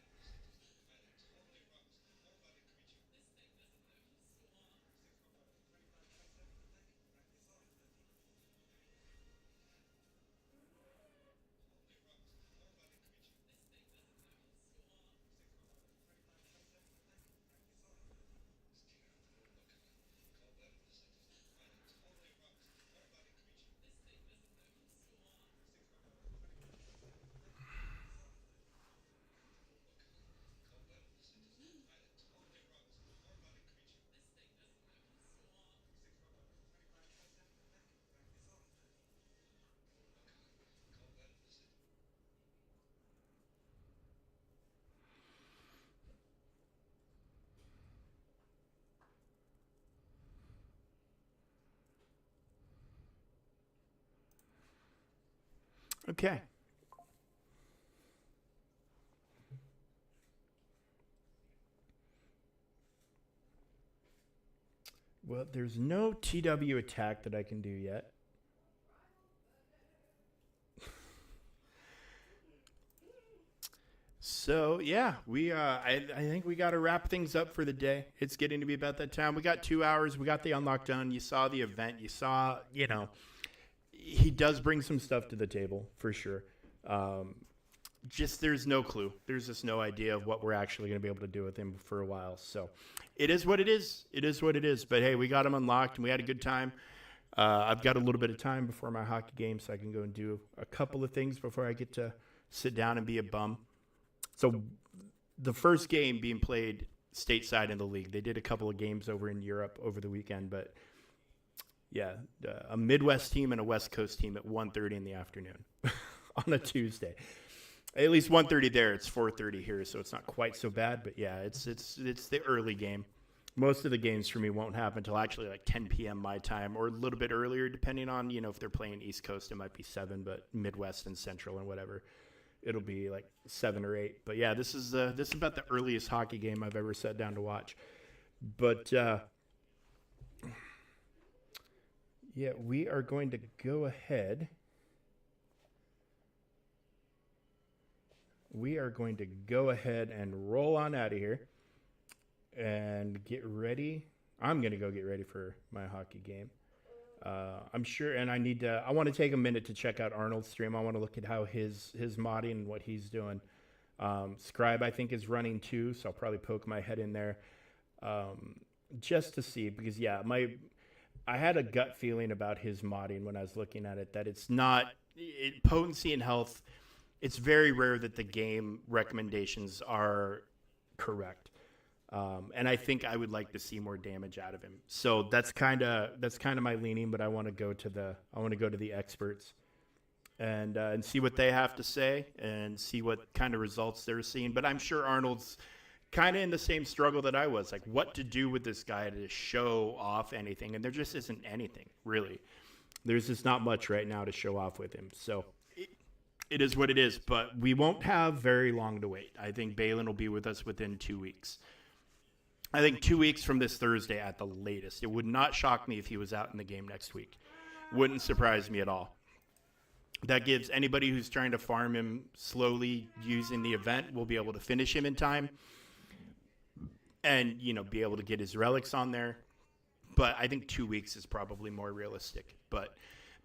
Okay. Well, there's no TW attack that I can do yet. So yeah, I think we got to wrap things up for the day. It's getting to be about that time. We got 2 hours. We got the unlock done. You saw the event. You saw, you know, he does bring some stuff to the table for sure. Just there's no clue. There's just no idea of what we're actually going to be able to do with him for a while. So it is what it is. It is what it is. But hey, we got him unlocked and we had a good time. I've got a little bit of time before my hockey game, so I can go and do a couple of things before I get to sit down and be a bum. So the first game being played stateside in the league, they did a couple of games over in Europe over the weekend, but yeah, a Midwest team and a West Coast team at 1:30 in the afternoon on a Tuesday. At least 1:30 there. It's 4:30 here, so it's not quite so bad. But yeah, it's the early game. Most of the games for me won't happen until actually like 10 p.m. my time, or a little bit earlier, depending on, you know, if they're playing East Coast, it might be 7, but Midwest and Central and whatever, it'll be like 7 or 8. But yeah, this is about the earliest hockey game I've ever sat down to watch. But yeah, we are going to go ahead. We are going to go ahead and roll on out of here and get ready. I'm going to go get ready for my hockey game. I'm sure, and I want to take a minute to check out Arnold's stream. I want to look at how his modding and what he's doing. Scribe, I think, is running too, so I'll probably poke my head in there just to see, because yeah, I had a gut feeling about his modding when I was looking at it, that it's not potency and health. It's very rare that the game recommendations are correct. And I think I would like to see more damage out of him. So that's kind of my leaning, but I want to go to the experts and see what they have to say and see what kind of results they're seeing. But I'm sure Arnold's kind of in the same struggle that I was, like what to do with this guy to show off anything. And there just isn't anything, really. There's just not much right now to show off with him. So it is what it is, but we won't have very long to wait. I think Balin will be with us within 2 weeks. I think 2 weeks from this Thursday at the latest. It would not shock me if he was out in the game next week. Wouldn't surprise me at all. That gives anybody who's trying to farm him slowly using the event will be able to finish him in time and, be able to get his relics on there. But I think 2 weeks is probably more realistic. But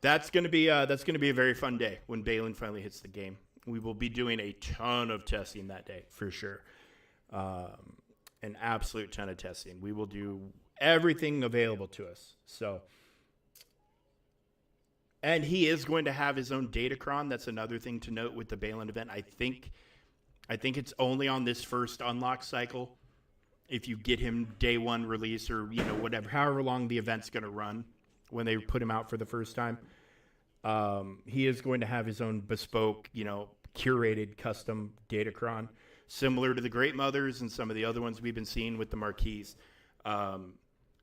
that's going to be a very fun day when Balin finally hits the game. We will be doing a ton of testing that day for sure. An absolute ton of testing. We will do everything available to us. So, and he is going to have his own datacron. That's another thing to note with the Balin event. I think it's only on this first unlock cycle. If you get him day one release or whatever, however long the event's going to run when they put him out for the first time, he is going to have his own bespoke, curated custom datacron, similar to the Great Mothers and some of the other ones we've been seeing with the marquees.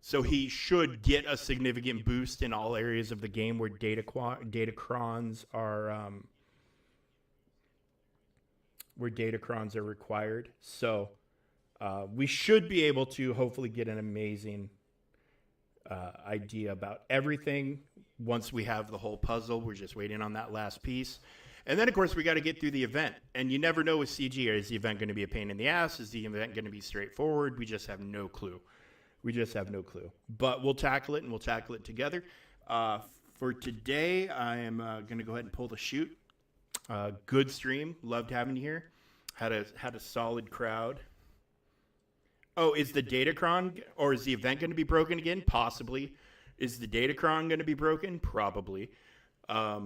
So he should get a significant boost in all areas of the game where datacrons are required. So we should be able to hopefully get an amazing idea about everything once we have the whole puzzle. We're just waiting on that last piece. And then, of course, we got to get through the event. And you never know with CG. Is the event going to be a pain in the ass? Is the event going to be straightforward? We just have no clue. But we'll tackle it, and we'll tackle it together. For today, I am going to go ahead and pull the chute. Good stream. Loved having you here. Had a solid crowd. Oh, is the datacron or is the event going to be broken again? Possibly. Is the datacron going to be broken? Probably. I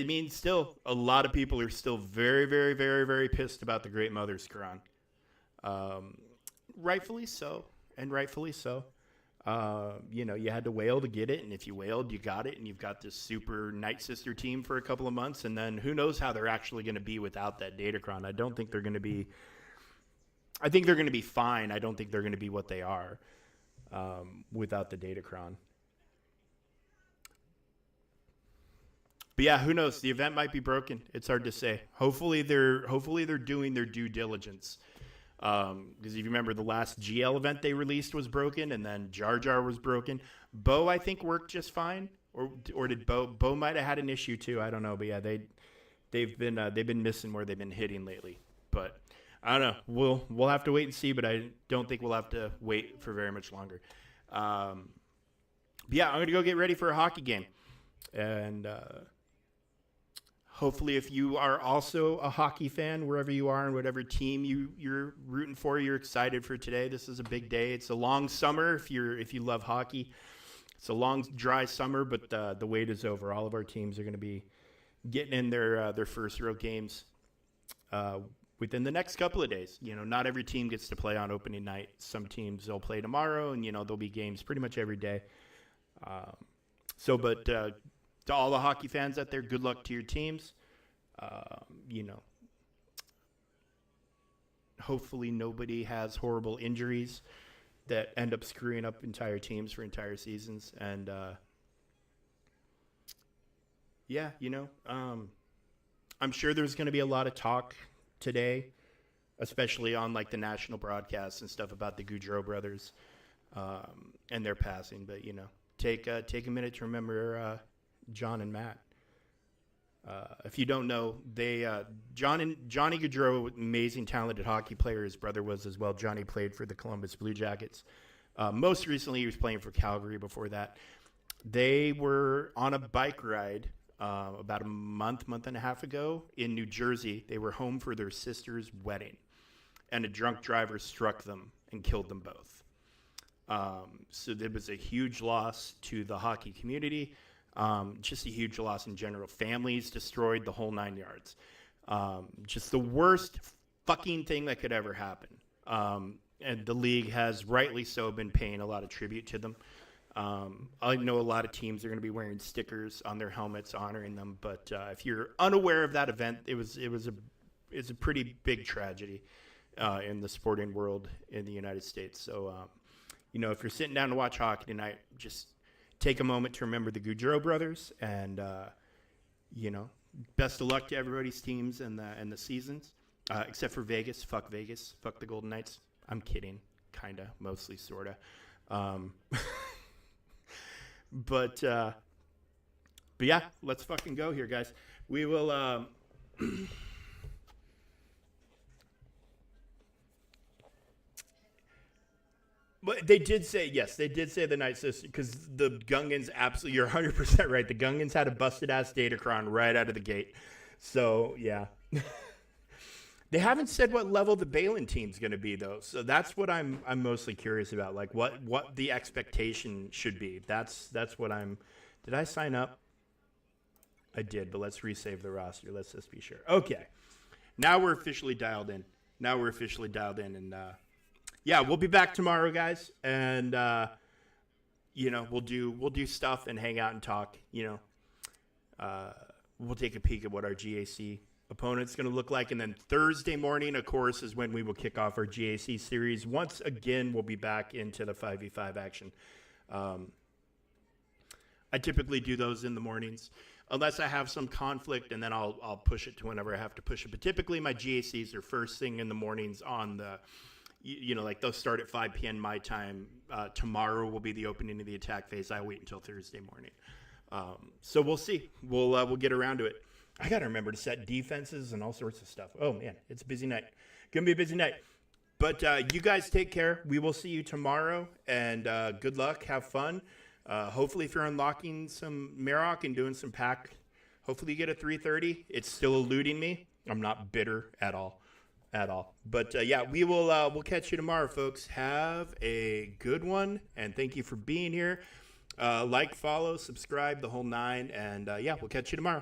mean, still, a lot of people are still very, very, very, very pissed about the Great Mother's Quran. Rightfully so, and rightfully so. You had to wail to get it, and if you wailed, you got it, and you've got this super Night Sister team for a couple of months, and then who knows how they're actually going to be without that datacron. I don't think they're going to be... I think they're going to be fine. I don't think they're going to be what they are without the datacron. But yeah, who knows? The event might be broken. It's hard to say. Hopefully they're doing their due diligence. Because if you remember, the last GL event they released was broken, and then Jar Jar was broken. Bo, I think, worked just fine, or did Bo might have had an issue too. I don't know, but yeah, they've been missing where they've been hitting lately. But I don't know. We'll have to wait and see. But I don't think we'll have to wait for very much longer. But yeah, I'm gonna go get ready for a hockey game, and. Hopefully, if you are also a hockey fan, wherever you are and whatever team you're rooting for, you're excited for today. This is a big day. It's a long summer if you love hockey. It's a long, dry summer, but the wait is over. All of our teams are going to be getting in their first real games within the next couple of days. Not every team gets to play on opening night. Some teams will play tomorrow, and there'll be games pretty much every day. To all the hockey fans out there, good luck to your teams. Hopefully nobody has horrible injuries that end up screwing up entire teams for entire seasons. And, I'm sure there's going to be a lot of talk today, especially on like the national broadcasts and stuff about the Goudreau brothers and their passing. But, take a minute to remember John and Matt. If you don't know, Johnny Gaudreau, amazing, talented hockey player. His brother was as well. Johnny played for the Columbus Blue Jackets. Most recently, he was playing for Calgary before that. They were on a bike ride about a month and a half ago in New Jersey. They were home for their sister's wedding, and a drunk driver struck them and killed them both. So there was a huge loss to the hockey community. Just a huge loss in general. Families destroyed, the whole 9 yards. Just the worst fucking thing that could ever happen. And the league has rightly so been paying a lot of tribute to them. I know a lot of teams are going to be wearing stickers on their helmets honoring them, but if you're unaware of that event, it's a pretty big tragedy in the sporting world in the United States. So, if you're sitting down to watch hockey tonight, just take a moment to remember the Goudreau brothers, and best of luck to everybody's teams and the seasons, except for Vegas. Fuck Vegas. Fuck the Golden Knights. I'm kidding, kinda, mostly, sorta. But yeah, let's fucking go here, guys. We will. But they did say, yes, they did say the Night Sisters, because the Gungans absolutely, you're 100% right. The Gungans had a busted ass datacron right out of the gate. So, yeah. They haven't said what level the Balin team's going to be, though. So that's what I'm mostly curious about, like what the expectation should be. That's what I'm. Did I sign up? I did, but let's resave the roster. Let's just be sure. Okay. Now we're officially dialed in. And yeah, we'll be back tomorrow, guys, and we'll do stuff and hang out and talk. We'll take a peek at what our GAC opponent's going to look like, and then Thursday morning, of course, is when we will kick off our GAC series. Once again, we'll be back into the 5v5 action. I typically do those in the mornings, unless I have some conflict, and then I'll push it to whenever I have to push it. But typically, my GACs are first thing in the mornings on the. Like they'll start at 5 p.m. my time. Tomorrow will be the opening of the attack phase. I wait until Thursday morning. So we'll see. We'll get around to it. I got to remember to set defenses and all sorts of stuff. Oh, man, it's a busy night. Going to be a busy night. But you guys take care. We will see you tomorrow. And good luck. Have fun. Hopefully, if you're unlocking some Marrok and doing some pack, hopefully you get a 330. It's still eluding me. I'm not bitter at all. But yeah, we'll catch you tomorrow, folks. Have a good one, and thank you for being here. Like, follow, subscribe, the whole nine, and yeah, we'll catch you tomorrow.